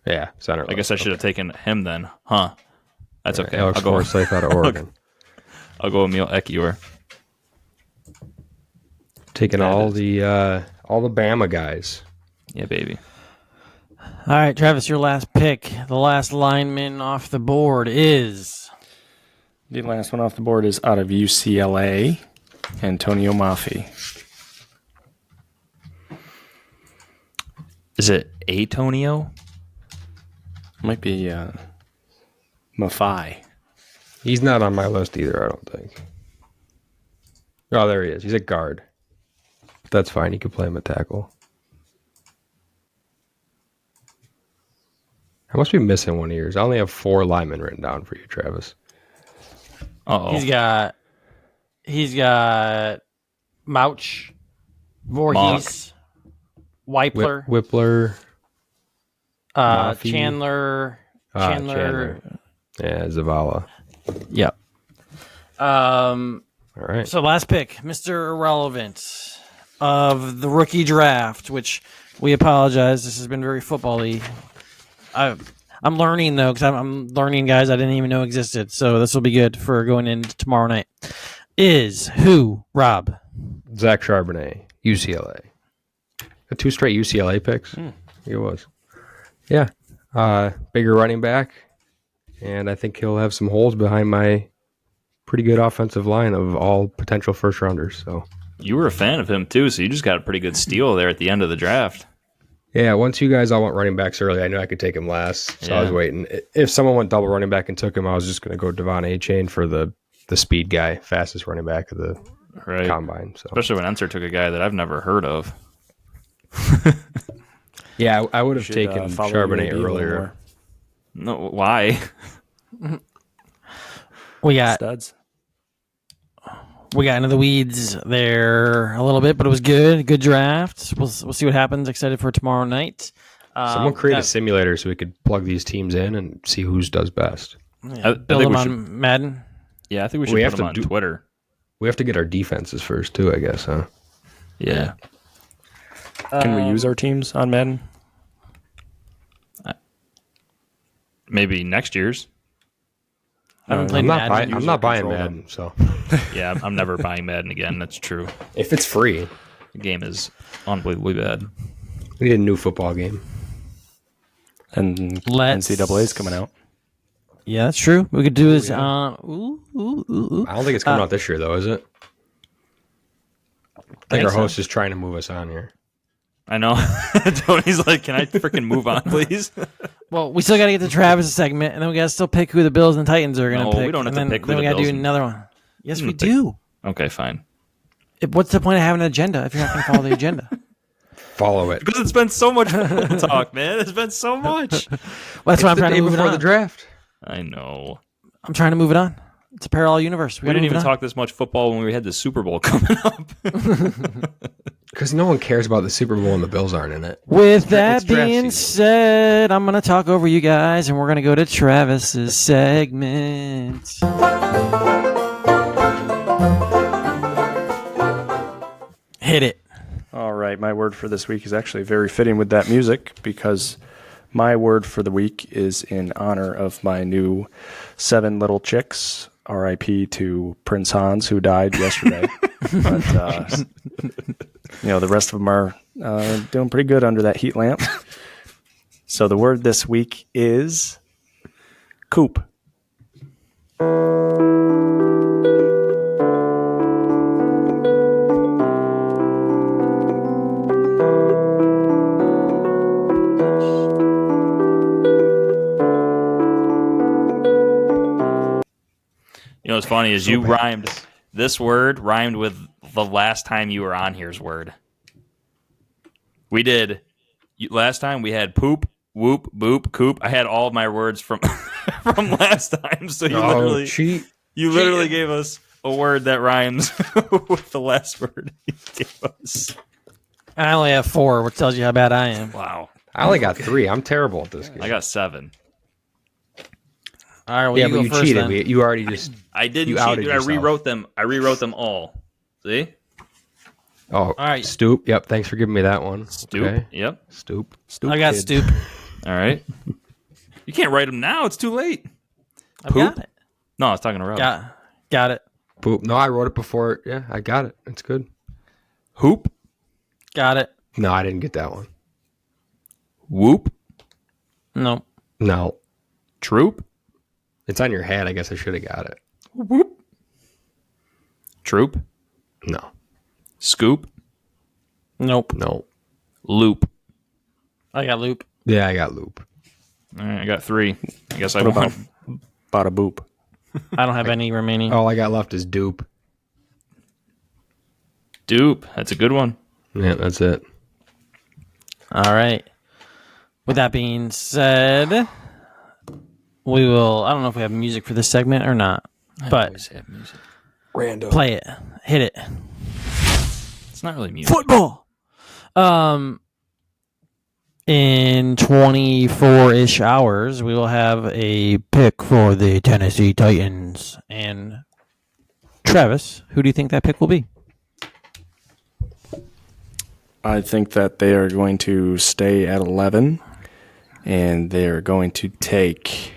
Yeah, center. I guess I should have taken him then, huh? That's okay. Alex I'll go. Forsyth out of Oregon. I'll go Emil Ekiyor. Taking all the Bama guys. Yeah, baby. All right, Travis, your last pick. The last lineman off the board is... The last one off the board is out of UCLA, Antonio Mafi. Is it Antonio? Might be Mafi. He's not on my list either, I don't think. Oh, there he is. He's a guard. That's fine. You can play him at tackle. I must be missing one of yours. I only have 4 linemen written down for you, Travis. Uh-oh. He's got Mouch, Voorhees, Weipler, Whippler. Mafi. Chandler. Yeah, Zavala. Yep. All right. So last pick, Mr. Irrelevant of the rookie draft, which we apologize. This has been very football-y. I'm learning, though, because I'm learning guys I didn't even know existed. So this will be good for going into tomorrow night. Is who, Rob? Zach Charbonnet, UCLA. Got 2 straight UCLA picks. He was. Yeah. Bigger running back. And I think he'll have some holes behind my pretty good offensive line of all potential first rounders. So You were a fan of him too, so you just got a pretty good steal there at the end of the draft. Yeah, once you guys all went running backs early, I knew I could take him last, so I was Yeah. waiting. If someone went double running back and took him, I was just going to go Devon A-Chain for the speed guy, fastest running back of the Right. combine. So Especially when Enter took a guy that I've never heard of. yeah, I would have Should, taken follow Charbonnet UAB a little earlier. more. No, why? We got Studs. into the weeds there a little bit, but it was good. Good draft. We'll see what happens. Excited for tomorrow night. Someone create a got- simulator so we could plug these teams in and see whose does best. yeah, I build think them we on Madden. Yeah, I think we should We put have him to on do- Twitter. We have to get our defenses first, too, I guess, huh? Yeah. Can we use our teams on Madden? Maybe next year's. I haven't played I'm not, Madden. I'm not buying control Madden, so Yeah, I'm never buying Madden again. That's true. if it's free, The game is unbelievably bad. we need a new football game. And Let's- NCAA's coming out. Yeah, that's true. We could do is yeah. ooh. I don't think it's coming out this year, though, is it? I think our so. host is trying to move us on here. I know. Tony's like, can I freaking move on, please? Well, we still got to get to Travis' segment, and then we got to still pick who the Bills and Titans are going to No, pick. we don't have and to then, pick who then we the got to do Bills and- another one. Yes, we gonna pick- do. Okay, fine. What's the point of having an agenda if you're not going to follow the agenda? Follow it. Because it's been so much football talk, man. It's been so much. Well, that's why I'm the trying day to move it before on. the draft. I know. I'm trying to move it on. It's a parallel universe. We gotta didn't move even it on. talk this much football when we had the Super Bowl coming up. Because no one cares about the Super Bowl and the Bills aren't in it. With that It's draft being season. said, I'm going to talk over you guys, and we're going to go to Travis's segment. Hit it. All right, my word for this week is actually very fitting with that music because my word for the week is in honor of my new 7 little chicks. R.I.P. to Prince Hans, who died yesterday. But, the rest of them are doing pretty good under that heat lamp. So the word this week is coop. You know what's funny is you rhymed this word rhymed with the last time you were on here's word. We did last time we had poop, whoop, boop, coop. I had all of my words from from last time. So you cheat. literally gave us a word that rhymes with the last word you gave us. I only have 4, which tells you how bad I am. Wow. I only got 3. I'm terrible at this game. I got 7. All right, well, yeah, you but go you first cheated. then. You already just. I didn't You cheat, outed dude. I yourself. rewrote them all. See? Oh, All right. Stoop. Yep. Thanks for giving me that one. Stoop. Okay. Yep. Stoop. I got kid. Stoop. All right. You can't write them now. It's too late. I've Poop? got it. No, I was talking to Rob. Got it. Poop. No, I wrote it before. Yeah, I got it. It's good. Hoop. Got it. No, I didn't get that one. Whoop. No. No, Troop. it's on your head. I guess I should have got it. Whoop. Troop. No, Scoop. Nope. no. Loop. I got Loop. Yeah, I got loop. All right, I got 3. I guess I What won. about bada boop? I don't have any remaining. All I got left is dupe. Dupe. That's a good one. Yeah, that's it. All right. With that being said, we will. I don't know if we have music for this segment or not, but have music. Random. play it. Hit it. It's not really music. Football. In 24-ish hours, we will have a pick for the Tennessee Titans. And Travis, who do you think that pick will be? I think that they are going to stay at 11, and they are going to take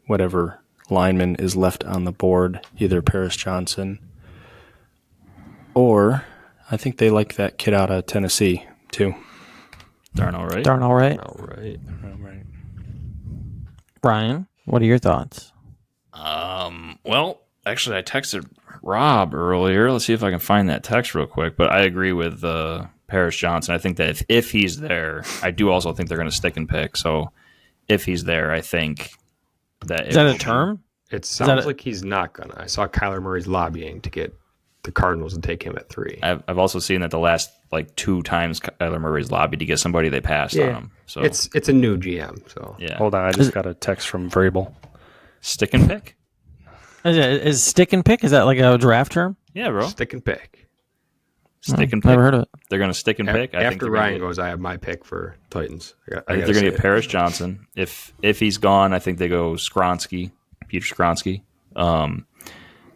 whatever lineman is left on the board, either Paris Johnson or I think they like that kid out of Tennessee too. Darn all right. Darn all right. All right. Right. Brian, what are your thoughts? Well, actually, I texted Rob earlier. Let's see if I can find that text real quick. But I agree with Paris Johnson. I think that if he's there, I do also think they're going to stick and pick. So if he's there, I think that Is that a term? It sounds like he's not gonna. I saw Kyler Murray's lobbying to get the Cardinals to take him at 3. I've also seen that the last 2 times Kyler Murray's lobbied to get somebody, they passed on him. So it's a new GM. So yeah, Hold on, I just got a text from Vrabel. stick and pick. Is stick and pick? Is that like a draft term? Yeah, bro. stick and pick. Stick and pick. Never heard of it. They're going to stick and pick. I think After they're Ryan gonna goes, I have my pick for Titans. I think they're going to get Paris Johnson. If he's gone, I think they go Peter Skronsky.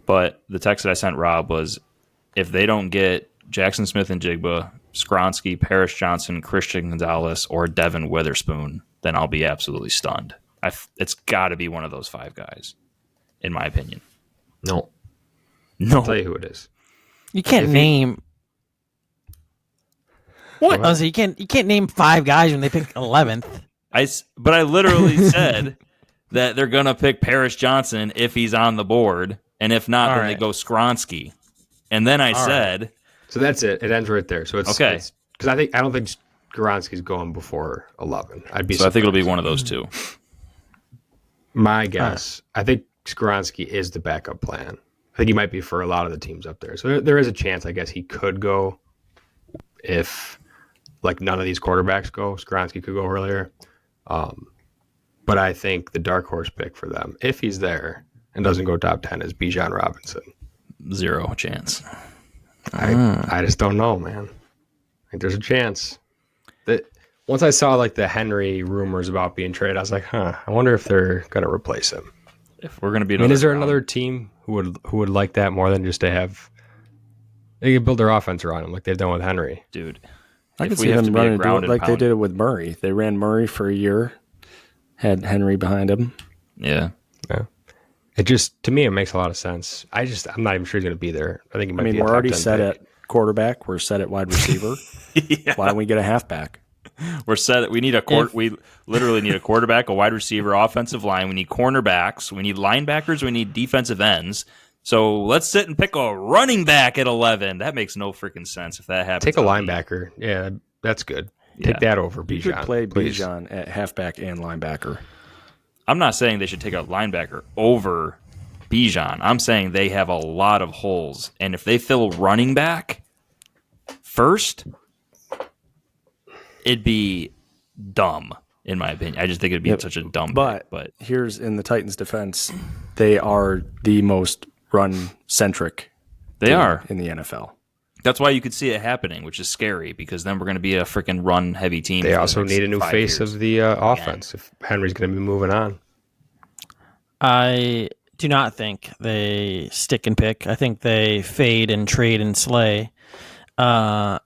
But the text that I sent Rob was, if they don't get Jackson Smith and Jigba, Skronsky, Paris Johnson, Christian Gonzalez, or Devin Witherspoon, then I'll be absolutely stunned. It's got to be one of those 5 guys, in my opinion. No. No. I'll tell you who it is. You can't name. What? Oh, so you can't name 5 guys when they pick 11th. But I literally said that they're going to pick Paris Johnson if he's on the board, and if not, then they go Skronsky. And then I said... So that's it. It ends right there. So it's okay. Because I don't think Skronsky's going before 11. I think it'll be one of those 2. My guess, I think Skronsky is the backup plan. I think he might be for a lot of the teams up there. So there is a chance, I guess, he could go if none of these quarterbacks go. Skronsky could go earlier. But I think the dark horse pick for them, if he's there and doesn't go top 10, is Bijan Robinson. 0 chance. I just don't know, man. I think there's a chance. That once I saw the Henry rumors about being traded, I was like, I wonder if they're going to replace him. If we're going to be, is there another team who would like that more than just to have? They could build their offense around him like they've done with Henry, dude. I could see them running it like they did it with Murray. They ran Murray for a year, had Henry behind him. Yeah. It just, to me, it makes a lot of sense. I'm not even sure he's going to be there. I think he might be. We're already set at quarterback. We're set at wide receiver. Yeah. Why don't we get a halfback? We're set. We need we literally need a quarterback, a wide receiver, offensive line. We need cornerbacks. We need linebackers. We need defensive ends. So let's sit and pick a running back at 11. That makes no freaking sense if that happens. Take a linebacker. Yeah, that's good. Take that over Bijan. You could play Bijan at halfback and linebacker. I'm not saying they should take a linebacker over Bijan. I'm saying they have a lot of holes. And if they fill running back first, it'd be dumb, in my opinion. I just think it'd be such a dumb pick. But here's in the Titans' defense, they are the most run-centric they are in the NFL. That's why you could see it happening, which is scary, because then we're going to be a freaking run-heavy team. They also need a new face of the offense if Henry's going to be moving on. I do not think they stick and pick. I think they fade and trade and slay. I'm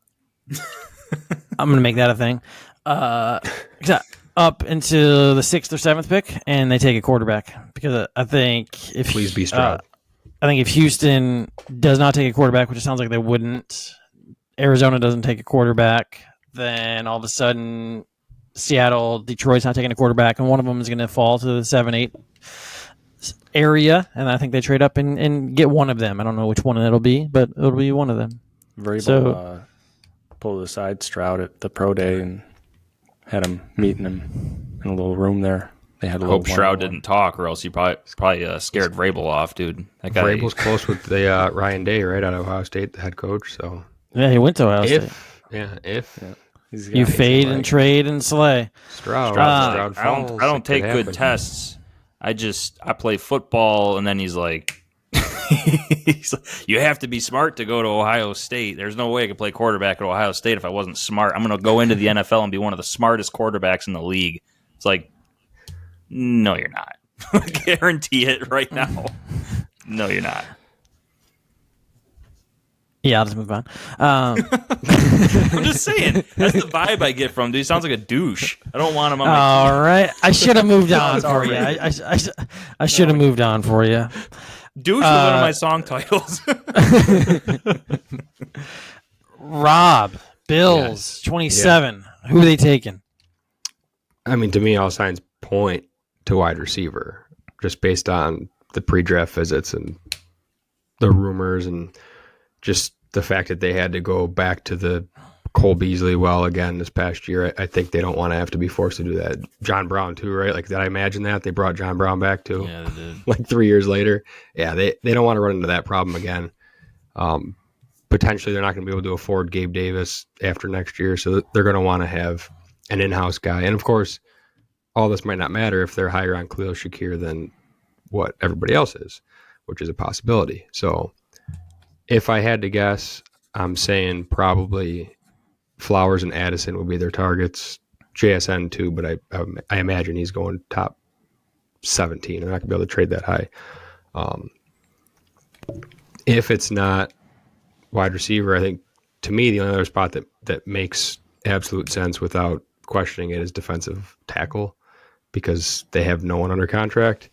going to make that a thing. Up into the 6th or 7th pick, and they take a quarterback, because I think Please be Stroud. I think if Houston does not take a quarterback, which it sounds like they wouldn't, Arizona doesn't take a quarterback, then all of a sudden Seattle, Detroit's not taking a quarterback, and one of them is going to fall to the 7-8 area, and I think they trade up and get one of them. I don't know which one it'll be, but it'll be one of them. Vrabel pulled aside Stroud at the pro day and had him meeting him in a little room there. They had a hope Stroud didn't talk, or else he probably scared Vrabel off, dude. That guy, Vrabel's close with the Ryan Day, right, out of Ohio State, the head coach. So yeah, he went to Ohio State. Yeah, you fade and trade and slay. Stroud falls. I don't take good tests. I play football, and then he's like, you have to be smart to go to Ohio State. There's no way I could play quarterback at Ohio State if I wasn't smart. I'm going to go into the NFL and be one of the smartest quarterbacks in the league. It's like, no, you're not. I guarantee it right now. No, you're not. Yeah, I'll just move on. I'm just saying. That's the vibe I get from him, dude. He sounds like a douche. I don't want him on my team. All right. I should have moved on for you. I should have moved on for you. Douche was one of my song titles. Rob, Bills, 27. Yeah. Who are they taking? I mean, to me, all signs point to wide receiver, just based on the pre-draft visits and the rumors and just the fact that they had to go back to the Cole Beasley well again this past year. I think they don't want to have to be forced to do that. John Brown too, right? Like, did I imagine that? They brought John Brown back too? Yeah, they did. Like 3 years later. Yeah, they don't want to run into that problem again. Potentially they're not going to be able to afford Gabe Davis after next year, so they're going to want to have an in-house guy. And of course, all this might not matter if they're higher on Khalil Shakir than what everybody else is, which is a possibility. So if I had to guess, I'm saying probably Flowers and Addison will be their targets. JSN too, but I imagine he's going top 17. They're not going to be able to trade that high. If it's not wide receiver, I think to me the only other spot that makes absolute sense without questioning it is defensive tackle, because they have no one under contract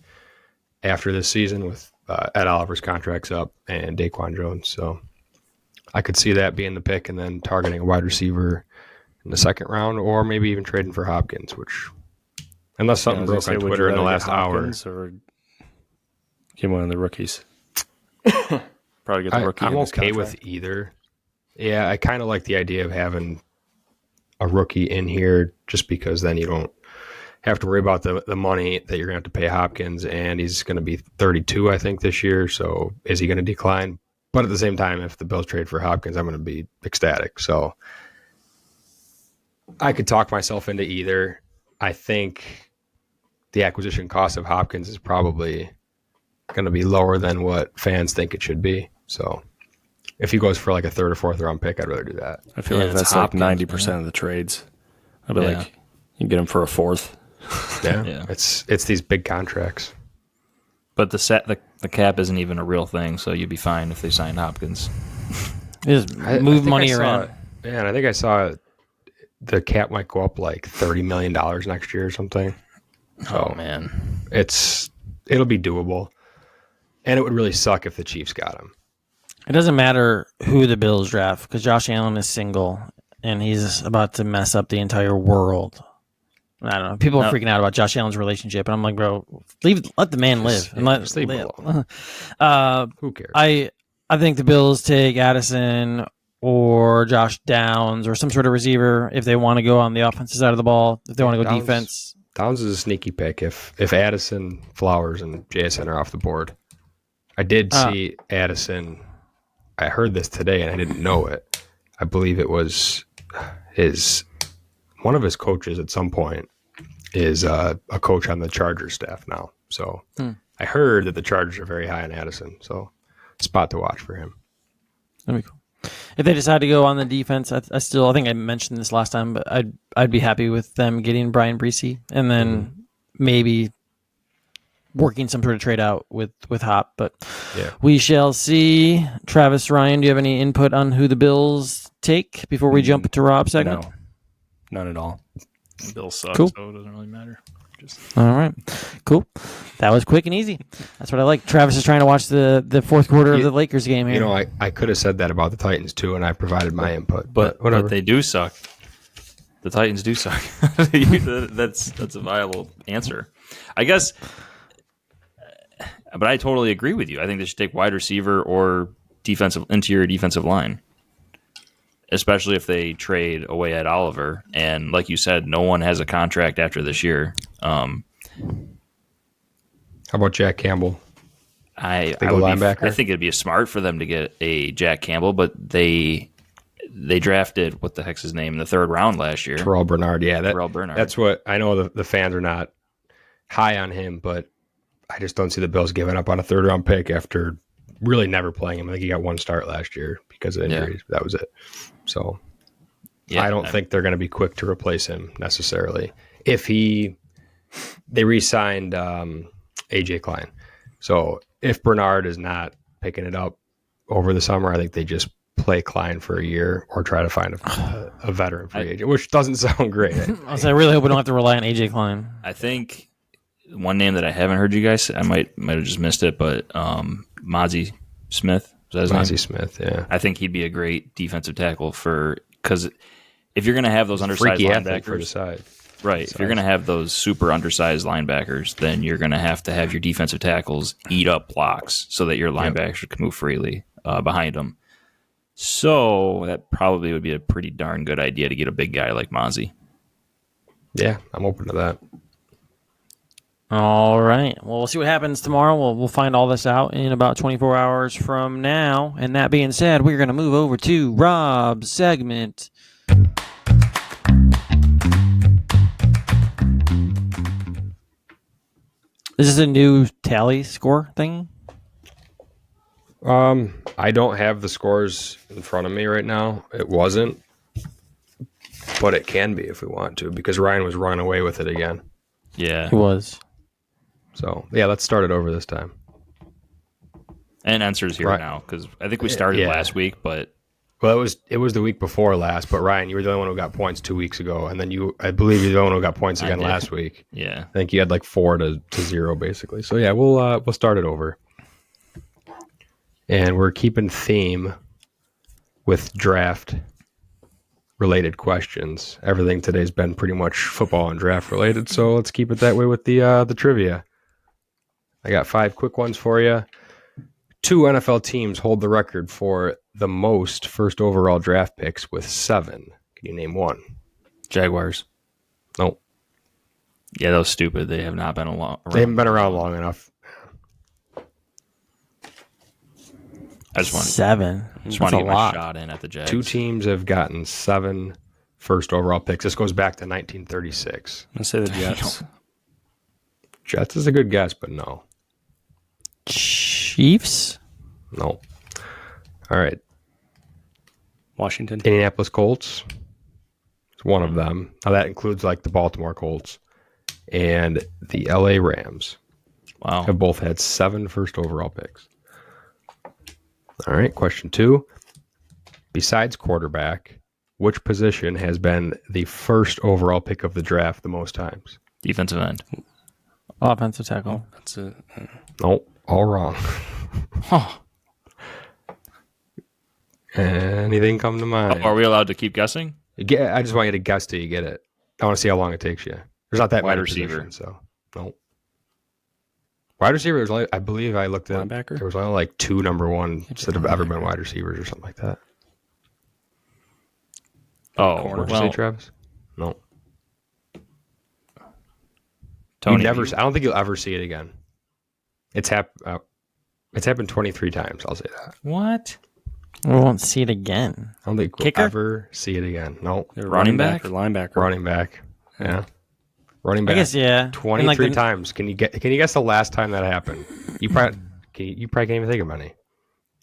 after this season with Ed Oliver's contract's up and Daquan Jones. So I could see that being the pick and then targeting a wide receiver in the second round, or maybe even trading for Hopkins, which, unless something broke on Twitter in the last hour. Or get one of the rookies. Probably get the rookie. I'm okay with either. Yeah, I kind of like the idea of having a rookie in here just because then you don't have to worry about the money that you're going to have to pay Hopkins, and he's going to be 32, I think, this year. So is he going to decline? But at the same time, if the Bills trade for Hopkins, I'm going to be ecstatic. So I could talk myself into either. I think the acquisition cost of Hopkins is probably going to be lower than what fans think it should be. So if he goes for like a third or fourth round pick, I'd rather do that. I feel like that's Hopkins, like 90% of the trades. I'd be like, you get him for a fourth. Yeah. It's these big contracts. But the cap isn't even a real thing, so you'd be fine if they signed Hopkins. Just move money around. Yeah, and I think I saw the cap might go up like $30 million next year or something. So, oh, man. It'll be doable. And it would really suck if the Chiefs got him. It doesn't matter who the Bills draft because Josh Allen is single and he's about to mess up the entire world. I don't know. People are freaking out about Josh Allen's relationship, and I'm like, bro, let the man live. And let leave him alone. Who cares? I think the Bills take Addison or Josh Downs or some sort of receiver if they want to go on the offensive side of the ball. If they want to go defense, Downs is a sneaky pick. If Addison, Flowers, and JSN are off the board, I did see Addison. I heard this today, and I didn't know it. I believe it was one of his coaches at some point is a coach on the Chargers staff now. So I heard that the Chargers are very high on Addison. So spot to watch for him. That'd be cool. If they decide to go on the defense, I think I mentioned this last time, but I'd be happy with them getting Brian Breesy and then maybe working some sort of trade out with Hop. But we shall see. Travis, Ryan, do you have any input on who the Bills take before we jump to Rob's segment? No, none at all. Bill sucks, cool. so it doesn't really matter. All right, cool. That was quick and easy. That's what I like. Travis is trying to watch the fourth quarter of the Lakers game here. You know, I could have said that about the Titans too, and I provided my input. But whatever. But they do suck. The Titans do suck. That's a viable answer, I guess. But I totally agree with you. I think they should take wide receiver or interior defensive line, especially if they trade away at Oliver. And like you said, no one has a contract after this year. How about Jack Campbell? Linebacker? I think it'd be smart for them to get a Jack Campbell, but they drafted, what the heck's his name, in the third round last year. Terrell Bernard. Yeah, Terrell Bernard. That's what I know. The fans are not high on him, but I just don't see the Bills giving up on a third round pick after really never playing him. I think he got one start last year because of injuries. Yeah. That was it. So I don't think they're going to be quick to replace him necessarily. If they re-signed AJ Klein. So if Bernard is not picking it up over the summer, I think they just play Klein for a year or try to find a veteran free agent, which doesn't sound great. I really hope we don't have to rely on AJ Klein. I think one name that I haven't heard you guys, I might have just missed it, but Mozzie Smith. Mozzie Smith, yeah. I think he'd be a great defensive tackle because if you're going to have those undersized linebackers for the side. Right. If you're going to have those super undersized linebackers, then you're going to have your defensive tackles eat up blocks so that your linebackers can move freely behind them. So that probably would be a pretty darn good idea to get a big guy like Mozzie. Yeah, I'm open to that. All right. Well, we'll see what happens tomorrow. We'll find all this out in about 24 hours from now. And that being said, we're going to move over to Rob's segment. This is a new tally score thing. I don't have the scores in front of me right now. It wasn't, but it can be if we want to, because Ryan was running away with it again. Yeah. It was. So, yeah, let's start it over this time. And answers here Right. now, because I think we started last week, but Well, it was the week before last, but Ryan, you were the only one who got points 2 weeks ago, and then I believe you're the only one who got points again did. last week. yeah. I think you had like 4 to 0 basically. So yeah, we'll start it over, and we're keeping theme with draft related questions. Everything today's been pretty much football and draft related, so let's keep it that way with the trivia. I got 5 quick ones for you. 2 NFL teams hold the record for the most first overall draft picks with 7. Can you name one? Jaguars. Nope. Yeah, that was stupid. They have not been around. They haven't been around long enough. I just want 7. to That's get a my lot. shot in at the Jags. 2 teams have gotten 7 first overall picks. This goes back to 1936. I'm going to say the Jets. Jets is a good guess, but no. Chiefs? No. All right. Washington. Indianapolis Colts. It's one of them. Now that includes like the Baltimore Colts and the LA Rams. Wow. Have both had 7 first overall picks. All right, question 2. Besides quarterback, which position has been the first overall pick of the draft the most times? Defensive end. Offensive tackle. That's it. Nope, all wrong. Huh. Anything come to mind? Are we allowed to keep guessing? I just want you to guess till you get it. I want to see how long it takes you. There's not that Wide many receiver. positions, so nope. Wide receiver was only, I believe I looked at Linebacker? there was only like 2 number 1s that have ever been wide receivers or something like that. Oh, What did you well, say, Travis? No. Tony. I don't think you'll ever see it again. It's happened 23 times. I'll say that. What? We won't see it again. I don't think we'll Kicker? ever see it again. No. They're Running back back? or linebacker? Running back. Yeah. Running I back. guess, yeah. 23 And, like, times. Can you guess the last time that happened? You probably can't even think of any.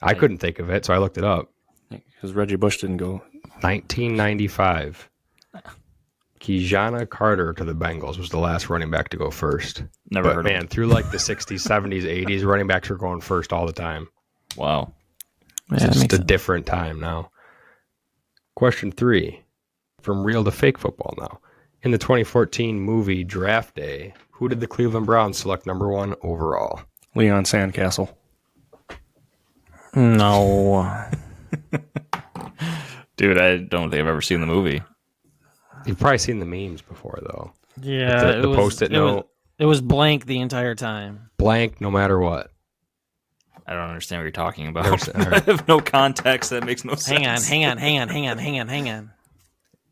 I couldn't think of it, so I looked it up. Because Reggie Bush didn't go. 1995. Kijana Carter to the Bengals was the last running back to go first. Never But heard man, of through like the 60s, 70s, 80s, running backs were going first all the time. it. Wow. Yeah, It's that just makes a sense. different time now. Question 3. From real to fake football now. In the 2014 movie Draft Day, who did the Cleveland Browns select number 1 overall? Leon Sandcastle. No. Dude, I don't think I've ever seen the movie. You've probably seen the memes before, though. Yeah. The Post-it note. It was blank the entire time. Blank no matter what. I don't understand what you're talking about. Never seen- all I right. have no context. That makes no sense. Hang on.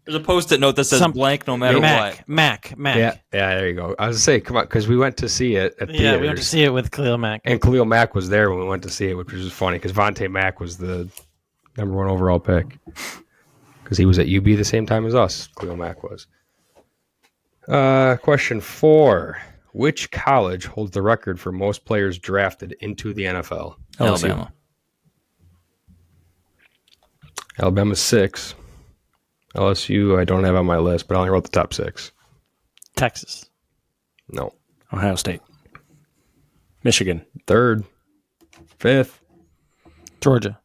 There's a post-it note that says blank no matter what. Mac. Yeah, there you go. I was going to say, come on, because we went to see it at theaters. Yeah, we went to see it with Khalil Mack. And Khalil Mack was there when we went to see it, which was just funny because Vontae Mack was the number 1 overall pick. Because he was at UB the same time as us, Khalil Mack was. Question 4. Which college holds the record for most players drafted into the NFL? Alabama. Alabama's 6. LSU, I don't have on my list, but I only wrote the top 6. Texas. No. Ohio State. Michigan. 3rd. 5th. Georgia.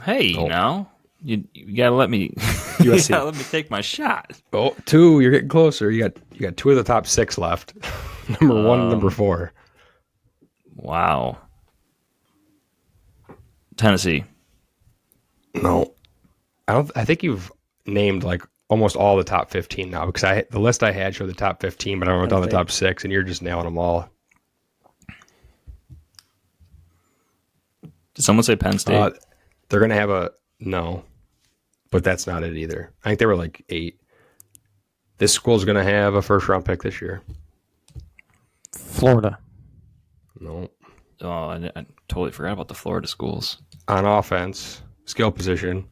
Hey, Oh. now you gotta let me. You gotta let me take my shot. Oh, 2. You're getting closer. You got 2 of the top 6 left. Number 1 and number 4. Wow. Tennessee. No. I think you've named like almost all the top 15 now because the list I had showed the top 15, but I wrote down the top 6 and you're just nailing them all. Did someone say Penn State? They're going to have a No, but that's not it either. I think they were like 8. This school's going to have a first-round pick this year. Florida. No. Oh, I totally forgot about the Florida schools. On offense, skill position,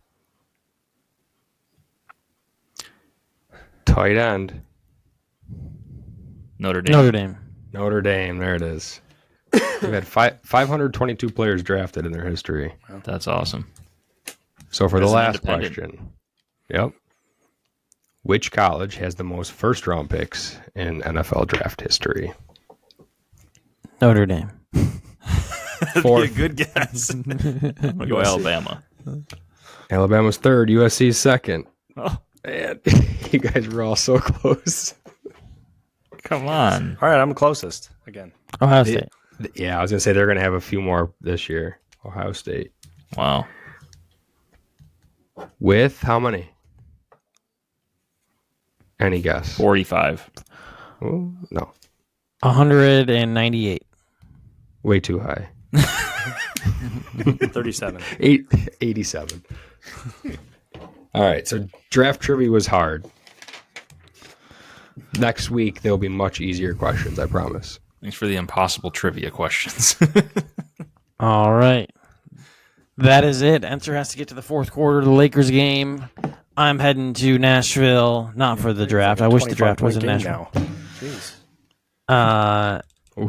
tight end, Notre Dame. Notre Dame. Notre Dame. There it is. They've had 522 players drafted in their history. That's awesome. So for As the an last independent. question, yep. Which college has the most first-round picks in NFL draft history? Notre Dame. That'd be a good guess. I'm going to go Alabama. Alabama's 3rd, USC's 2nd. Oh, Man, you guys were all so close. come on. All right, I'm closest again. Ohio State. Yeah, I was going to say they're going to have a few more this year. Ohio State. Wow. With how many? Any guess? 45. Oh, no. 198. Way too high. 37. 87. All right, so draft trivia was hard. Next week, there'll be much easier questions, I promise. Thanks for the impossible trivia questions. All right. That is it. Enter has to get to the fourth quarter of the Lakers game. I'm heading to Nashville, not for the draft. I wish the draft was in Nashville. Jeez.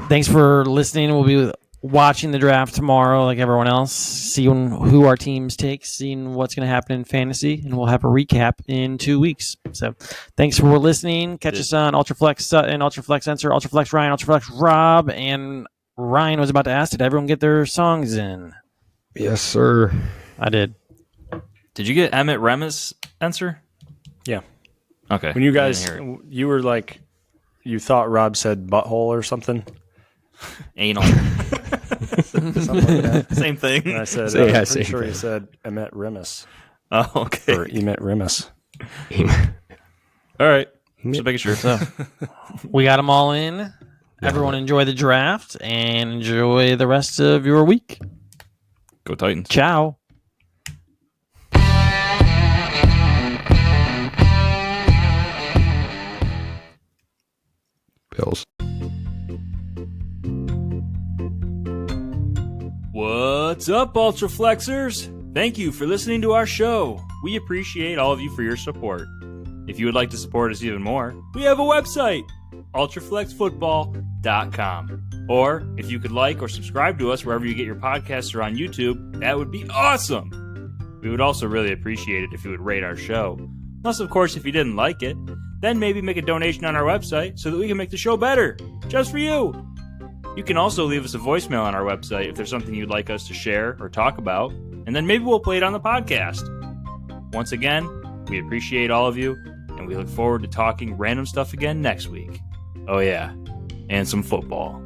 Thanks for listening. We'll be watching the draft tomorrow like everyone else, seeing who our teams take, seeing what's going to happen in fantasy, and we'll have a recap in 2 weeks. So thanks for listening. Catch us on Ultraflex Sutton, Ultraflex Sensor, Ultraflex Ryan, Ultraflex Rob, and Ryan was about to ask, did everyone get their songs in? Yes, sir. I did. Did you get Emmett Remus answer? Yeah. Okay. When you I guys, didn't hear it. you were like, you thought Rob said butthole or something. Anal. Something like that. Same thing. And I said, So, yeah, I'm same pretty sure thing. he said Emet Remus. Oh, okay. Or Emet Remus. All right. Just making sure. So we got them all in. Everyone enjoy the draft and enjoy the rest of your week. Go Titans. Ciao. Bills. What's up, Ultraflexers? Thank you for listening to our show. We appreciate all of you for your support. If you would like to support us even more, we have a website, ultraflexfootball.com. Or if you could like or subscribe to us wherever you get your podcasts or on YouTube, that would be awesome. We would also really appreciate it if you would rate our show. Plus, of course, if you didn't like it, then maybe make a donation on our website so that we can make the show better, just for you. You can also leave us a voicemail on our website if there's something you'd like us to share or talk about, and then maybe we'll play it on the podcast. Once again, we appreciate all of you, and we look forward to talking random stuff again next week. Oh yeah, and some football.